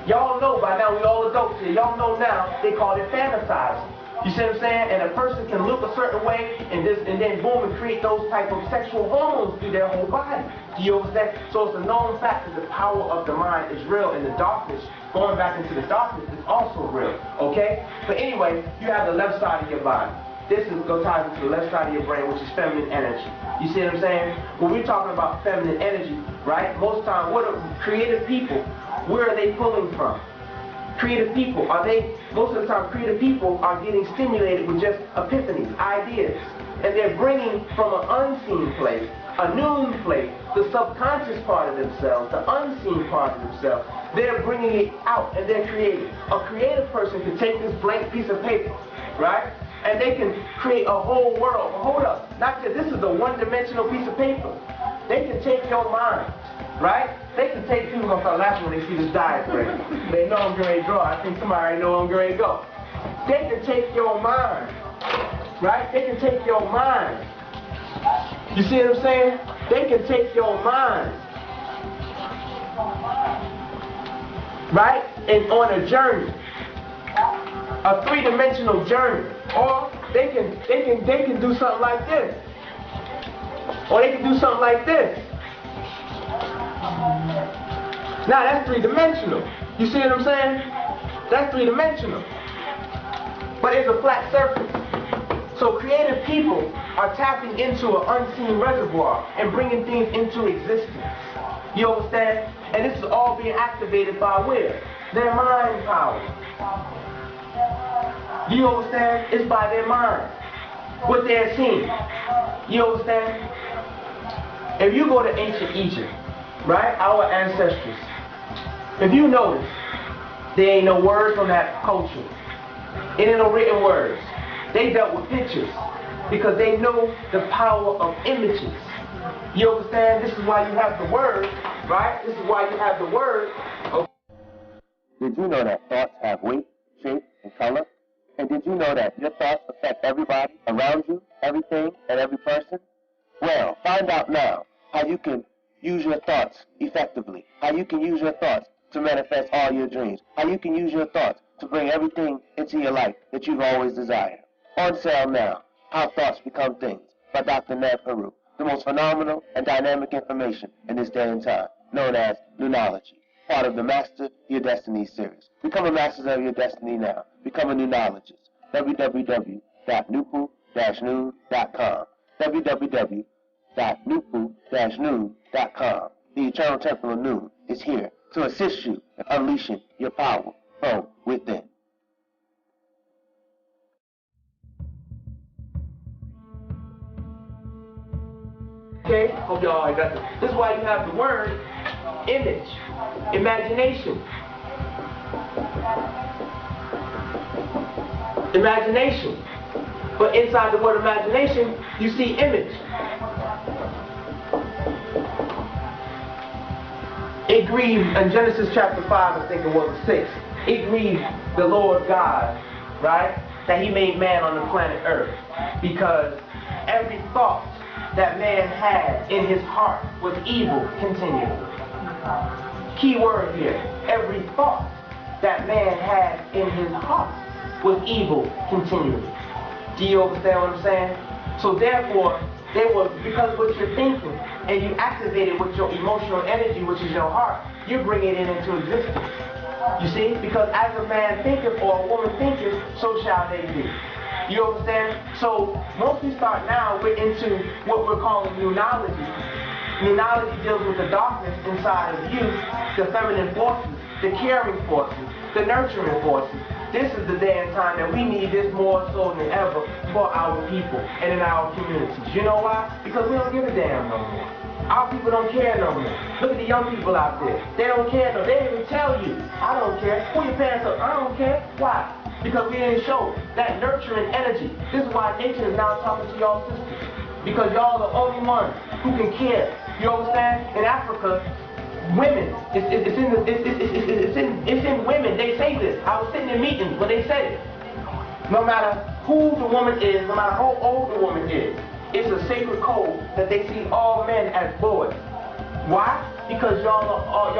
Y'all know by now, we all adults here, y'all know now, they call it fantasizing. You see what I'm saying? And a person can look a certain way and then boom, and create those type of sexual hormones through their whole body. Do you understand? So it's a known fact that the power of the mind is real, and the darkness, going back into the darkness, is also real. Okay? But anyway, you have the left side of your body. This ties into the left side of your brain, which is feminine energy. You see what I'm saying? When we're talking about feminine energy, right? Most times, what are creative people? Where are they pulling from? Creative people, most of the time, creative people are getting stimulated with just epiphanies, ideas. And they're bringing from an unseen place, a known place, the subconscious part of themselves, the unseen part of themselves. They're bringing it out and they're creating. A creative person can take this blank piece of paper, right? And they can create a whole world. Hold up, not just, this is a one-dimensional piece of paper. They can take your mind, right? They can take, people gonna start laughing when they see this diagram. They know I'm going to draw. I think somebody already know I'm going to go. They can take your mind, right? They can take your mind. You see what I'm saying? They can take your mind, right? And on a journey, a three-dimensional journey. Or they can do something like this. Or they can do something like this. Now that's three-dimensional. You see what I'm saying? That's three-dimensional. But it's a flat surface. So creative people are tapping into an unseen reservoir and bringing things into existence. You understand? And this is all being activated by where? Their mind power. You understand? It's by their mind. What they're seeing. You understand? If you go to ancient Egypt, right? Our ancestors. If you notice, There ain't no words on that culture. It ain't no written words. They dealt with pictures because they know the power of images. You understand? This is why you have the word, right? This is why you have the word. Okay. Did you know that thoughts have weight, shape, and color? And did you know that your thoughts affect everybody around you, everything, and every person? Well, find out now how you can use your thoughts effectively, how you can use your thoughts to manifest all your dreams, how you can use your thoughts to bring everything into your life that you've always desired. On sale now, How Thoughts Become Things by Dr. Ned Peru, the most phenomenal and dynamic information in this day and time, known as Nunology, part of the Master Your Destiny series. Become a master of your destiny now. Become a Nunologist. www.nupu-noon.com www.nupu-noon.com. The Eternal Temple of Noon is here to assist you in unleashing your power from within. Okay? Hope y'all got this. This is why you have the word image, imagination. Imagination. But inside the word imagination, you see image. It grieved, in Genesis chapter 5, I think it was 6, it grieved the Lord God, right, that he made man on the planet Earth, because every thought that man had in his heart was evil continually. Key word here, every thought that man had in his heart was evil continually. Do you understand what I'm saying? So therefore, because what you're thinking and you activate it with your emotional energy, which is your heart, you're bringing it into existence. You see? Because as a man thinketh or a woman thinketh, so shall they be. You understand? So once we start now, we're into what we're calling Nunology. Nunology deals with the darkness inside of you, the feminine forces, the caring forces, the nurturing forces. This is the day and time that we need this more so than ever for our people and in our communities. You know why? Because we don't give a damn no more. Our people don't care no more. Look at the young people out there. They don't care no more. They didn't even tell you. I don't care. Pull your pants up. I don't care. Why? Because we didn't show that nurturing energy. This is why nature is now talking to y'all sisters. Because y'all are the only ones who can care. You understand? In Africa, women, it's in women. They say this. I was sitting in meetings where they said it. No matter who the woman is, no matter how old the woman is, it's a sacred code that they see all men as boys. Why? Because y'all are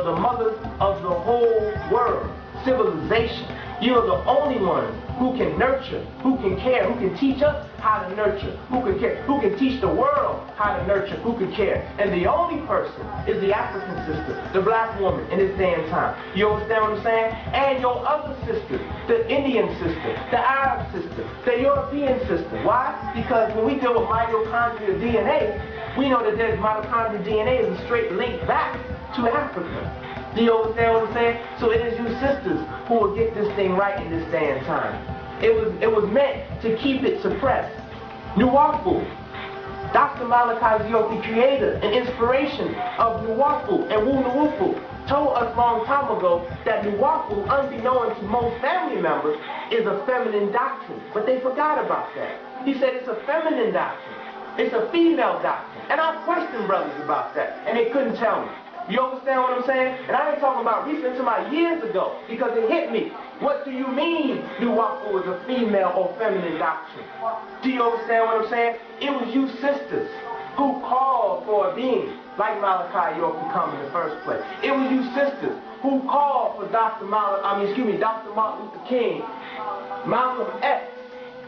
the mothers of the whole world, civilization. You are the only ones who can nurture, who can care, who can teach us how to nurture, who can care, who can teach the world how to nurture, who can care. And the only person is the African sister, the black woman in this day and time. You understand what I'm saying? And your other sisters, the Indian sister, the Arab sister, the European sister. Why? Because when we deal with mitochondrial DNA, we know that there's mitochondrial DNA is a straight link back to Africa. Do you understand what I'm saying? So it is you sisters who will get this thing right in this day and time. It was meant to keep it suppressed. Wu-nuwaupu. Dr. Malachi, the creator and inspiration of wu-nuwaupu and wu-nuwaupu, told us a long time ago that wu-nuwaupu, unbeknown to most family members, is a feminine doctrine. But they forgot about that. He said it's a feminine doctrine. It's a female doctrine. And I questioned brothers about that, and they couldn't tell me. You understand what I'm saying? And I ain't talking about recent, to my years ago, because it hit me. What do you mean wu-nuwaupu is a female or feminine doctrine? Do you understand what I'm saying? It was you sisters who called for a being like Malachi York to come in the first place. It was you sisters who called for Dr. Martin Luther King, Malcolm X.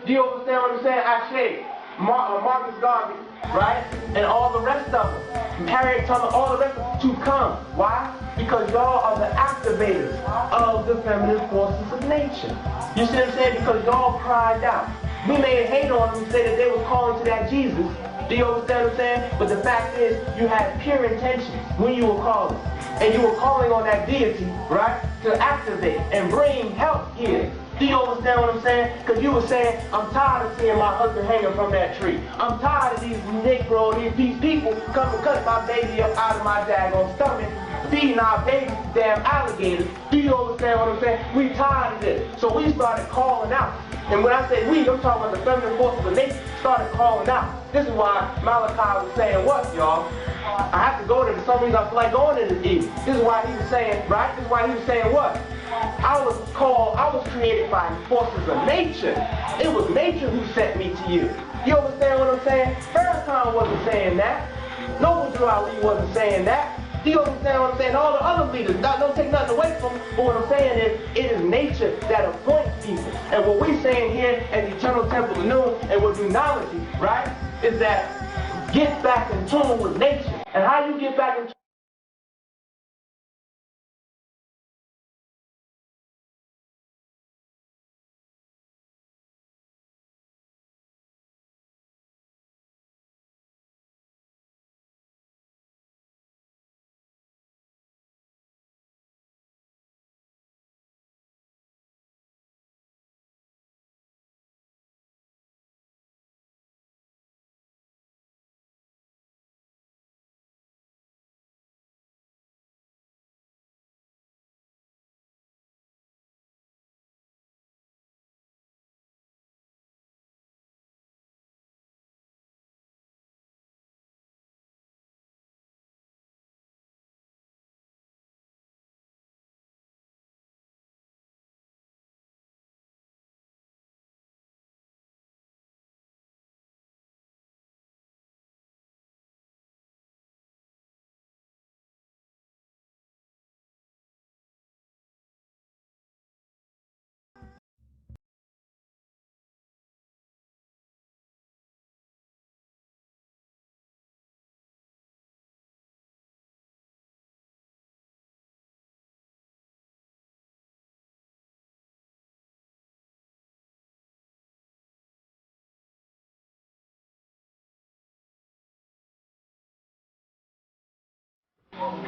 Do you understand what I'm saying? Ashe, Marcus Garvey, right? And all the rest of them. Harriet Tubman, all the rest of them, to come. Why? Because y'all are the activators of the feminine forces of nature. You see what I'm saying? Because y'all cried out. We may hate on them and say that they were calling to that Jesus. Do you understand what I'm saying? But the fact is, you had pure intentions when you were calling. And you were calling on that deity, right, to activate and bring help here. Do you understand what I'm saying? Because you were saying, I'm tired of seeing my husband hanging from that tree. I'm tired of these Negroes, these people come and cut my baby up out of my daggone stomach feeding our babies to damn alligators. Do you understand what I'm saying? We tired of this. So we started calling out. And when I say we, I'm talking about the feminine forces of nature started calling out. This is why Malachi was saying what, y'all? I have to go there. For some reason I feel like going there this evening. This is why he was saying, right? This is why he was saying what? I was created by the forces of nature. It was nature who sent me to you. You understand what I'm saying? Farrakhan wasn't saying that. No wu-nuwaupu wasn't saying that. Do you understand what I'm saying? All the other leaders, don't take nothing away from them, but what I'm saying is, it is nature that appoints people. And what we're saying here at the Eternal Temple of Noon, and with wu-nuwaupu, right, is that get back in tune with nature. And how you get back in tune?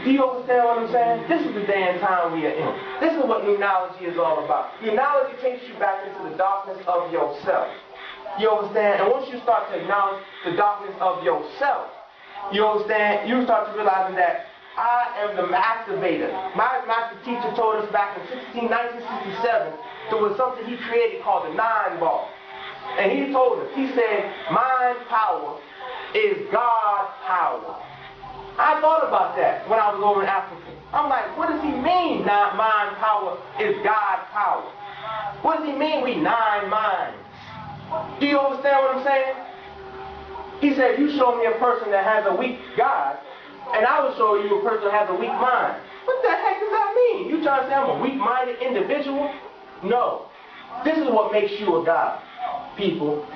Do you understand what I'm saying? This is the day and time we are in. This is what wu-nuwaupu is all about. Wu-nuwaupu takes you back into the darkness of yourself. You understand? And once you start to acknowledge the darkness of yourself, you understand? You start to realize that I am the activator. My master teacher told us back in 1967, there was something he created called the 9 ball. And he told us, he said, mind power is God power. I thought about that when I was over in Africa. I'm like, what does he mean, mind power is God power? What does he mean we 9 minds? Do you understand what I'm saying? He said, you show me a person that has a weak God, and I will show you a person that has a weak mind. What the heck does that mean? You trying to say I'm a weak-minded individual? No. This is what makes you a God. People,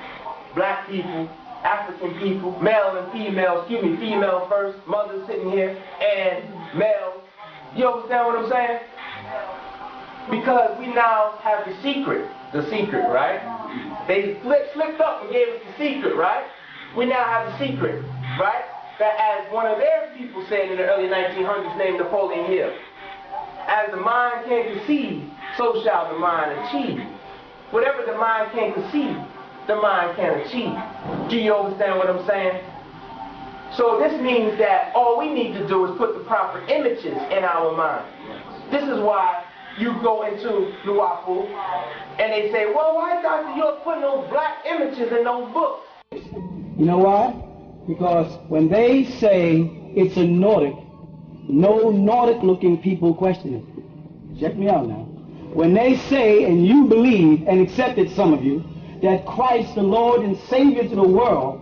black people, African people, male and female, female first, mother sitting here, and male. You understand what I'm saying? Because we now have the secret, right? They slipped up and gave us the secret, right? We now have the secret, right? That as one of their people said in the early 1900s named Napoleon Hill, as the mind can conceive, so shall the mind achieve. Whatever the mind can conceive, the mind can achieve. Do you understand what I'm saying? So this means that all we need to do is put the proper images in our mind. This is why you go into wu-nuwaupu and they say, well, why, Doctor, you're putting those black images in those books? You know why? Because when they say it's a Nordic, no Nordic-looking people question it. Check me out now. When they say, and you believe, and accepted some of you, that Christ, the Lord and Savior to the world,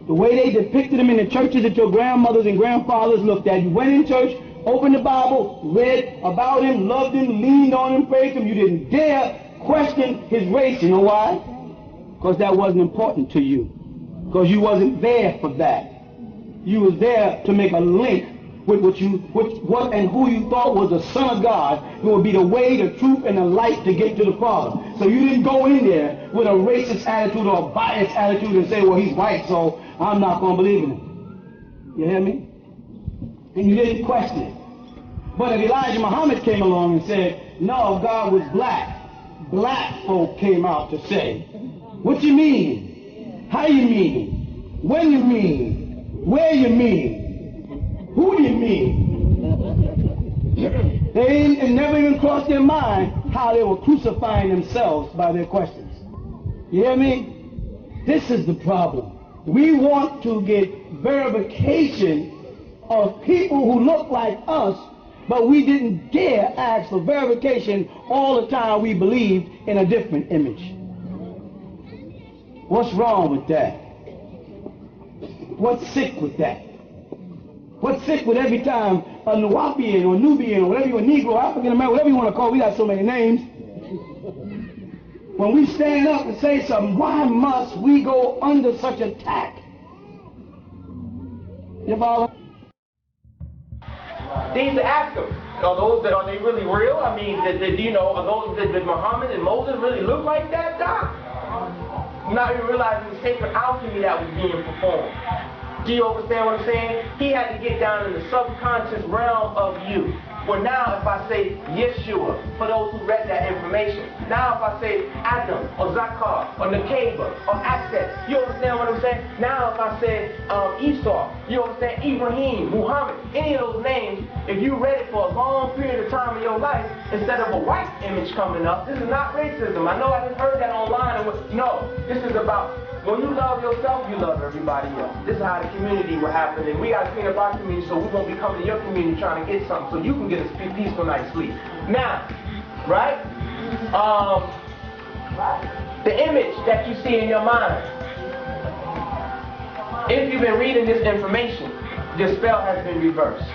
the way they depicted him in the churches that your grandmothers and grandfathers looked at, you went in church, opened the Bible, read about him, loved him, leaned on him, praised him. You didn't dare question his race. You know why? Because that wasn't important to you. Because you wasn't there for that. You was there to make a link with what and who you thought was the Son of God, who would be the way, the truth, and the light to get to the Father. So you didn't go in there with a racist attitude or a biased attitude and say, well, he's white, so I'm not going to believe in him. You hear me? And you didn't question it. But if Elijah Muhammad came along and said, no, God was black, black folk came out to say, what you mean? How you mean? When you mean? Where you mean? Who do you mean? It never even crossed their mind how they were crucifying themselves by their questions. You hear me? This is the problem. We want to get verification of people who look like us, but we didn't dare ask for verification all the time we believed in a different image. What's wrong with that? What's sick with that? What's sick with every time a Nuwaupian or Nubian or whatever you, a Negro, African American, whatever you want to call it, we got so many names. When we stand up and say something, why must we go under such attack? You follow? They used to ask them, are they really real? I mean, did Muhammad and Moses really look like that, Doc? Not even realizing the sacred alchemy that was being performed. Do you understand what I'm saying? He had to get down in the subconscious realm of you. Well, now if I say Yeshua, for those who read that information, now if I say Adam, or Zakar, or Nakeba, or Access, you understand what I'm saying? Now if I say Esau, you understand Ibrahim, Muhammad, any of those names, if you read it for a long period of time in your life, instead of a white image coming up, this is not racism. I know I just heard that online. No, this is about when you love yourself, you love everybody else. This is how the community will happen. And we got to clean up our community so we won't be coming to your community trying to get something so you can get a peaceful night's sleep. Now, right? The image that you see in your mind. If you've been reading this information, the spell has been reversed.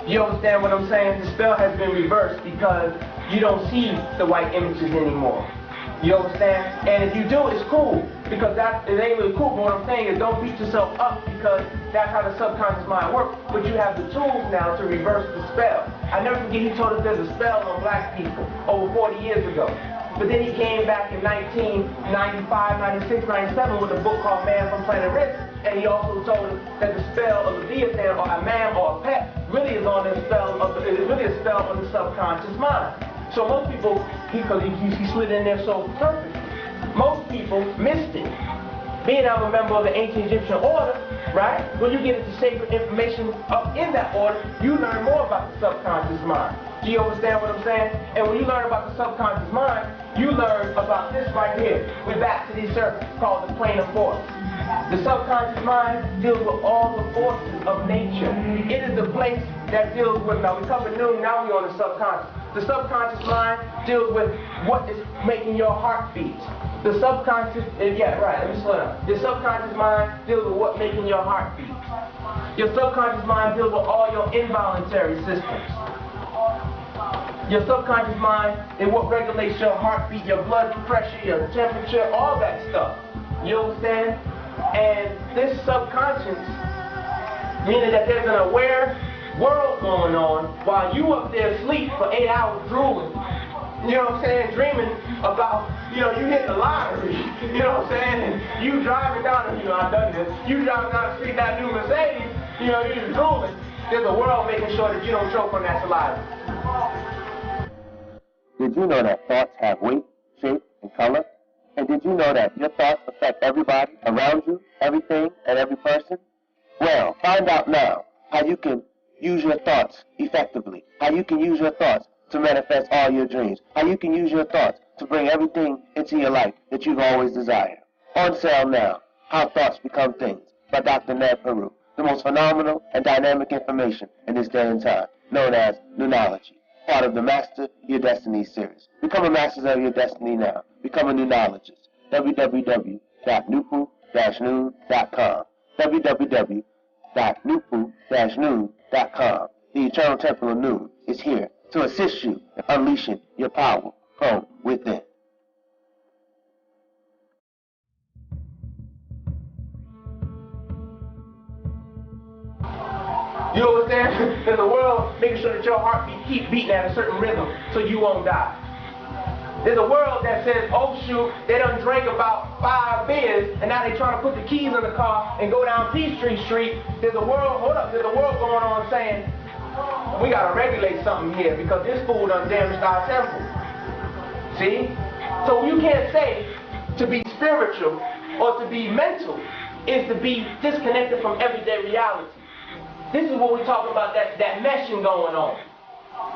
You understand what I'm saying? The spell has been reversed because you don't see the white images anymore. You understand? And if you do, it's cool. Because it ain't really cool, but what I'm saying is don't beat yourself up because that's how the subconscious mind works. But you have the tools now to reverse the spell. I never forget he told us there's a spell on black people over 40 years ago. But then he came back in 1995, 96, 97 with a book called Man from Planet Risk. And he also told us that the spell of Leviathan or a man or a pet really is on the spell of it is really a spell on the subconscious mind. So most people, because he slid in there so perfect, most people missed it. Being I'm a member of the ancient Egyptian order, right? When you get into sacred information up in that order, you learn more about the subconscious mind. Do you understand what I'm saying? And when you learn about the subconscious mind, you learn about this right here. We're back to these circles called the plane of force. The subconscious mind deals with all the forces of nature. It is the place that deals with, now we covered noon, now we're on the subconscious. The subconscious mind deals with what is making your heart beat. The subconscious, yeah, right, let me slow down. The subconscious mind deals with what making your heart beat. Your subconscious mind deals with all your involuntary systems. Your subconscious mind is what regulates your heartbeat, your blood pressure, your temperature, all that stuff. You understand? And this subconscious, meaning that there's an aware world going on while you up there asleep for 8 hours drooling, you know what I'm saying, dreaming about, you hit the lottery, you know what I'm saying, and you driving down, I've done this, you driving down the street that new Mercedes, you're just drooling. There's a world making sure that you don't choke on that saliva. Did you know that thoughts have weight, shape, and color? And did you know that your thoughts affect everybody around you, everything, and every person? Well, find out now how you can use your thoughts effectively, how you can use your thoughts to manifest all your dreams, how you can use your thoughts to bring everything into your life that you've always desired. On sale now, How Thoughts Become Things by Dr. Ned Peru, the most phenomenal and dynamic information in this day and time, known as Wu-nuwaupu, part of the Master Your Destiny series. Become a master of your destiny now. Become a Wu-nuwologist. www.nupu-noon.com www.nupu-noon.com. The Eternal Temple of Noon is here to assist you in unleashing your power from within. You understand? There's a world making sure that your heartbeat keep beating at a certain rhythm so you won't die. There's a world that says, oh shoot, they done drank about 5 beers and now they trying to put the keys in the car and go down Peachtree Street. There's a world, there's a world going on saying, we gotta regulate something here because this fool done damaged our temple. See? So you can't say to be spiritual or to be mental is to be disconnected from everyday reality. This is what we're talking about, that meshing going on.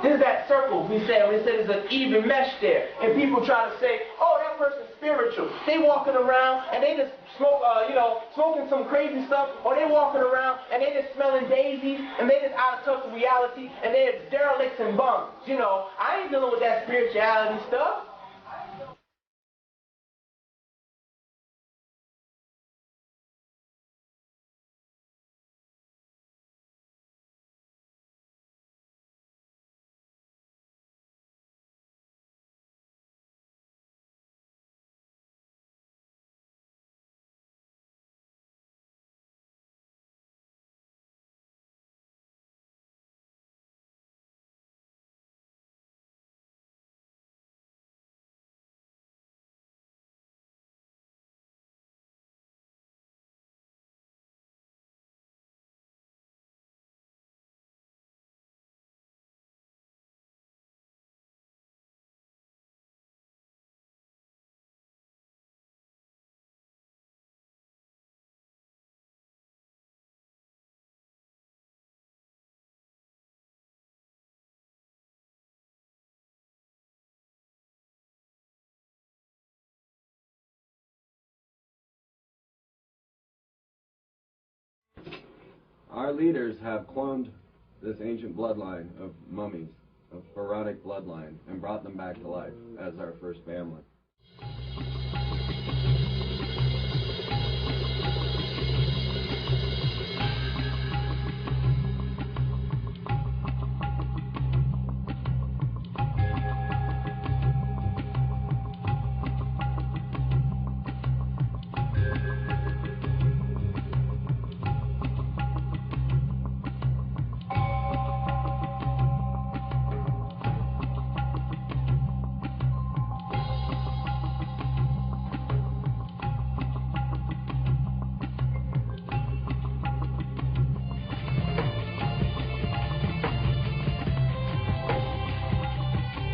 This is that circle we said there's an even mesh there. And people try to say, oh, that person's spiritual. They walking around and they just smoking some crazy stuff, or they walking around and they just smelling daisies and they just out of touch with reality and they're derelicts and bums. I ain't dealing with that spirituality stuff. Our leaders have cloned this ancient bloodline of mummies, of pharaonic bloodline, and brought them back to life as our first family.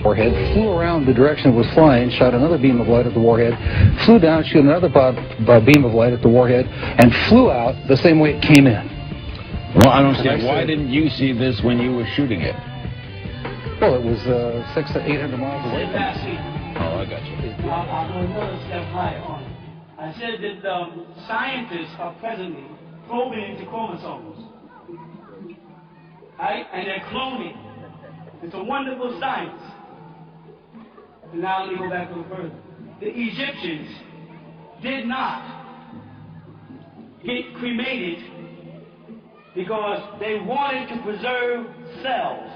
Warhead, flew around the direction it was flying, shot another beam of light at the warhead, flew down, shot another beam of light at the warhead, and flew out the same way it came in. Well, I don't see. Why didn't you see this when you were shooting it? Well, it was 600 to 800 miles away from us. Oh, I got you. I'll go another step higher on it. I said that scientists are presently probing into chromosomes, right? And they're cloning. It's a wonderful science. And now let me go back a little further. The Egyptians did not get cremated because they wanted to preserve cells.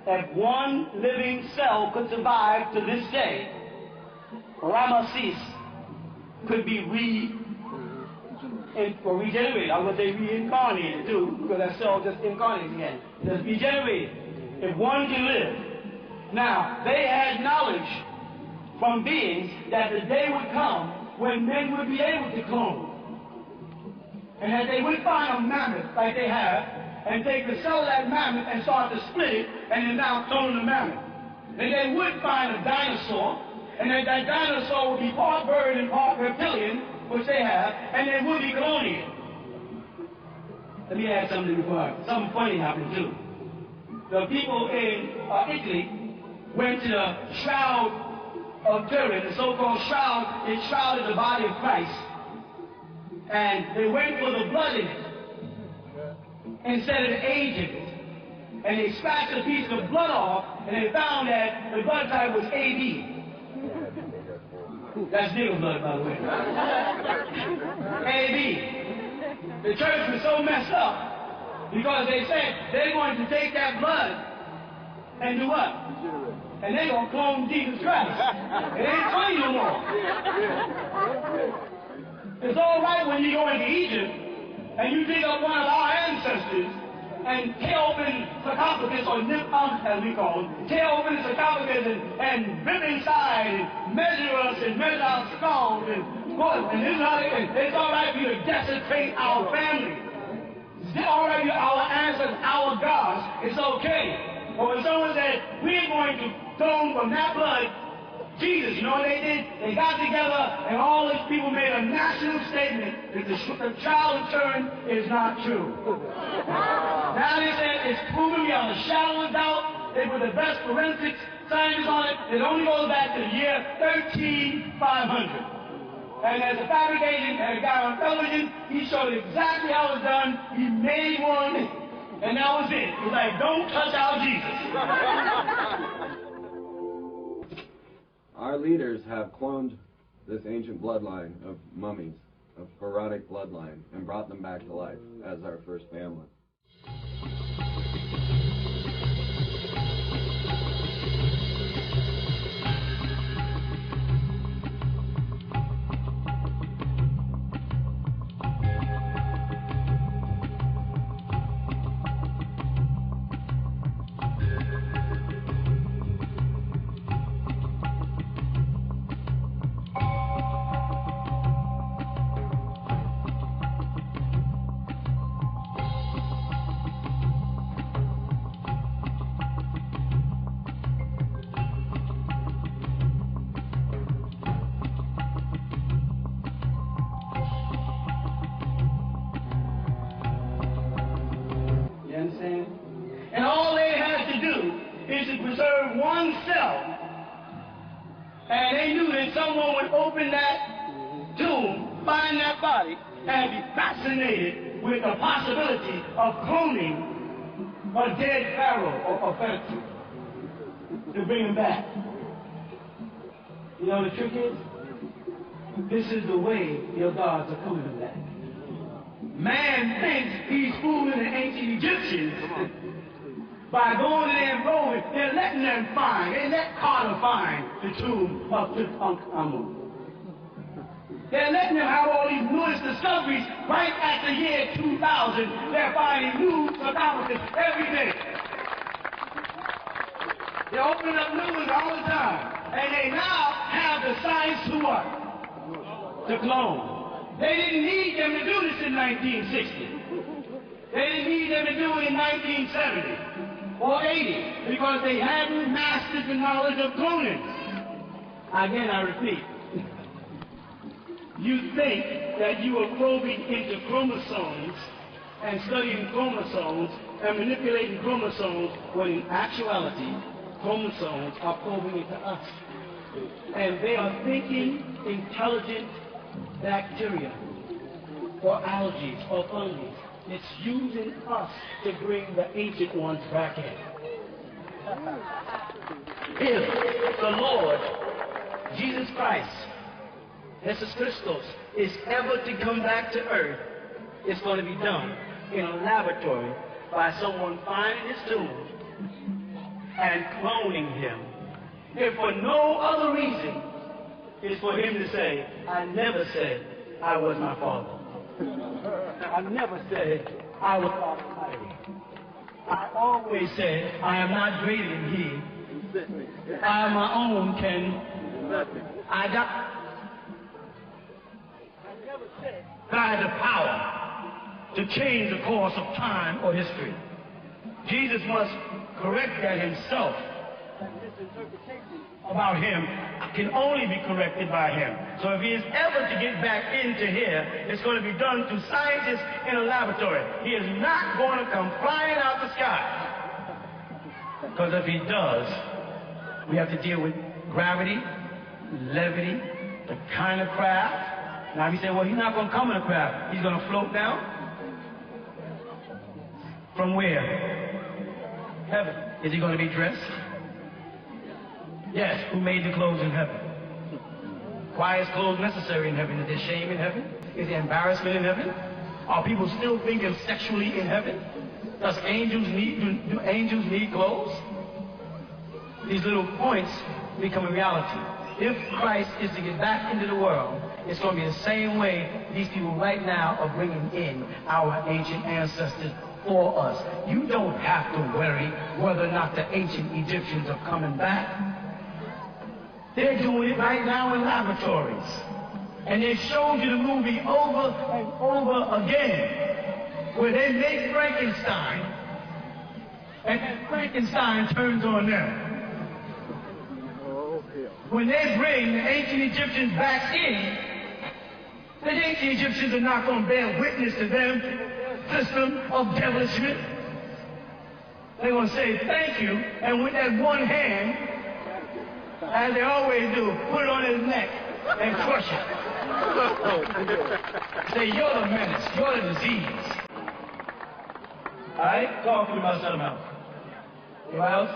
If one living cell could survive to this day, Ramesses could be regenerated. I would say reincarnated too, because that cell just incarnates again. Just regenerated. If one can live. Now, they had knowledge from beings that the day would come when men would be able to clone. And that they would find a mammoth like they have, and take the cell of that mammoth and start to split it, and then now clone the mammoth. Then they would find a dinosaur, and that dinosaur would be part bird and part reptilian, which they have, and they would be cloning it. Let me add something before. Something funny happened too. The people in Italy went to the Shroud of Turin, the so-called shroud. It shrouded the body of Christ. And they went for the blood in it instead of the age in it. And they scratched a piece of blood off, and they found that the blood type was AB. That's nigger blood, by the way. AB. The church was so messed up because they said they're going to take that blood and do what? And they're going to clone Jesus Christ. It ain't funny no more. It's all right when you go into Egypt and you dig up one of our ancestors and tear open sarcophagus, or nip out, as we call them, tear open the sarcophagus and rip inside and measure us and measure our skulls and this is how it's all right for you to desecrate our family. It's all right, our ancestors, our gods. It's okay. But when someone said, we're going to clone from that blood Jesus, you know what they did? They got together and all these people made a national statement that the child return is not true. Now they said it's proven beyond a shadow of doubt They put the best forensics scientists on it. It only goes back to the year 13500. And as a fabric agent and a guy on television, he showed exactly how it was done. He made one, and that was it. It was like, don't touch our Jesus. Our leaders have cloned this ancient bloodline of mummies, of pharaotic bloodline, and brought them back to life as our first family. And all they had to do is to preserve one cell. And they knew that someone would open that tomb, find that body, and be fascinated with the possibility of cloning a dead pharaoh or Pharaoh to bring him back. You know the trick is? This is the way your gods are coming back. Man thinks he's fooling the ancient Egyptians by going to their grove. They're letting them find, they let Carter find the tomb of Tutankhamun. They're letting them have all these newest discoveries right at the year 2000. They're finding new sarcophagus every day. They're opening up new ones all the time. And they now have the science to what? To clone. They didn't need them to do this in 1960. They didn't need them to do it in 1970 or 80 because they hadn't mastered the knowledge of cloning. Again, I repeat. You think that you are probing into chromosomes and studying chromosomes and manipulating chromosomes when in actuality, chromosomes are probing into us. And they are thinking, intelligent bacteria or algae or fungi. It's using us to bring the ancient ones back in. If the Lord Jesus Christ, Jesus Christos, is ever to come back to earth, it's going to be done in a laboratory by someone finding his tomb and cloning him. If for no other reason, it's for him to say, I never said I was my father. I never said I was Almighty. I always said I am not greater than he. I on my own can. I never said that I had the power to change the course of time or history. Jesus must correct that himself. This interpretation about him can only be corrected by him. So if he is ever to get back into here, it's going to be done through scientists in a laboratory. He is not going to come flying out the sky. Because if he does, we have to deal with gravity, levity, the kind of craft. Now if you say, well, he's not going to come in a craft. He's going to float down. From where? Heaven. Is he going to be dressed? Yes, who made the clothes in heaven? Why is clothes necessary in heaven? Is there shame in heaven? Is there embarrassment in heaven? Are people still thinking sexually in heaven? Do angels need clothes? These little points become a reality. If Christ is to get back into the world, it's going to be the same way these people right now are bringing in our ancient ancestors for us. You don't have to worry whether or not the ancient Egyptians are coming back. They're doing it right now in laboratories. And they showed you the movie over and over again, where they make Frankenstein, and then Frankenstein turns on them. When they bring the ancient Egyptians back in, the ancient Egyptians are not going to bear witness to them system of devilishment. they're going to say thank you, and with that one hand, as they always do, put it on his neck and crush it. Say, you're the menace, you're the disease. All right? Talk to me about something else. Anybody else?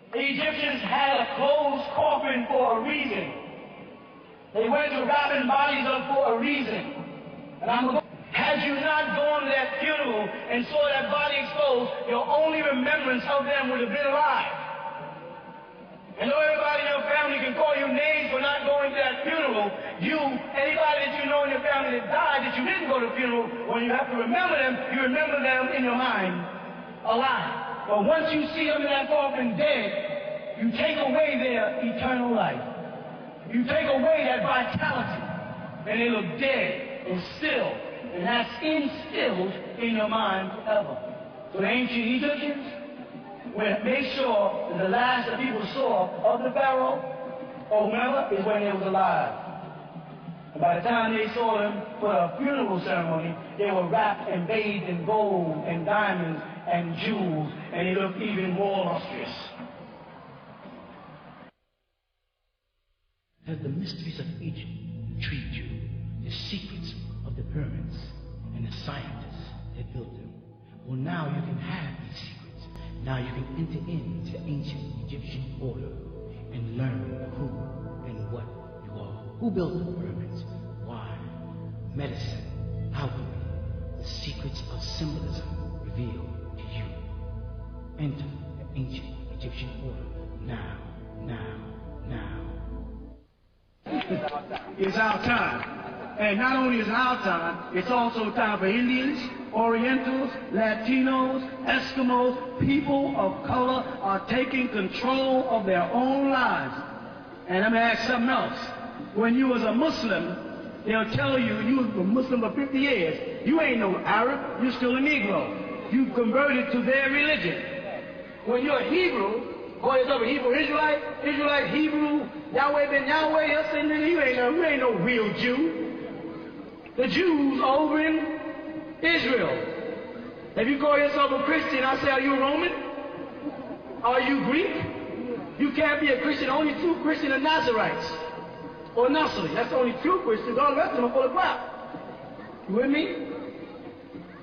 The Egyptians had a closed coffin for a reason. They went to wrapping bodies up for a reason. And had you not gone to that funeral and saw that body exposed, your only remembrance of them would have been alive. And though everybody in your family can call you names for not going to that funeral, anybody that you know in your family that died that you didn't go to the funeral, when you have to remember them, you remember them in your mind alive. But once you see them in that coffin dead, you take away their eternal life. You take away that vitality, and they look dead and still, and that's instilled in your mind forever. So the ancient Egyptians made sure that the last that people saw of the Pharaoh or whomever is when they was alive. And by the time they saw them for a funeral ceremony, they were wrapped and bathed in gold and diamonds and jewels, and they looked even more lustrous. As the mysteries of Egypt intrigued you, the secrets of the pyramids and the scientists that built them, well, now you can have these secrets. Now you can enter into the ancient Egyptian order and learn who and what you are. Who built the pyramids? Why? Medicine, alchemy, the secrets of symbolism revealed to you. Enter the ancient Egyptian order now, now, now. It's our time. And not only is it our time, it's also time for Indians, Orientals, Latinos, Eskimos, people of color are taking control of their own lives. And let me ask something else. When you was a Muslim, they'll tell you you was a Muslim for 50 years. You ain't no Arab, you're still a Negro. You converted to their religion. When you're a Hebrew, call yourself a Hebrew Israelite, Hebrew, Yahweh ben Yahweh, you ain't no real Jew. The Jews are over in Israel. If you call yourself a Christian, I say, are you Roman? Are you Greek? You can't be a Christian. Only two Christians are Nazarites. Or Nasri. That's the only two Christians. All the rest of them are full of crap. You with me?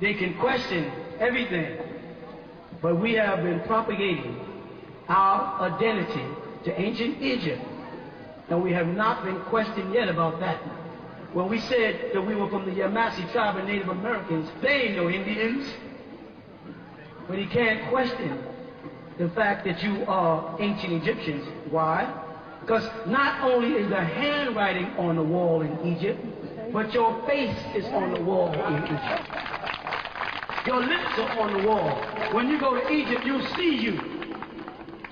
They can question everything. But we have been propagating our identity to ancient Egypt. And we have not been questioned yet about that. When we said that we were from the Yamasee tribe of Native Americans, they ain't no Indians. But he can't question the fact that you are ancient Egyptians. Why? Because not only is the handwriting on the wall in Egypt, but your face is on the wall in Egypt. Your lips are on the wall. When you go to Egypt, you'll see you.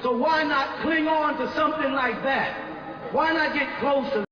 So why not cling on to something like that? Why not get closer?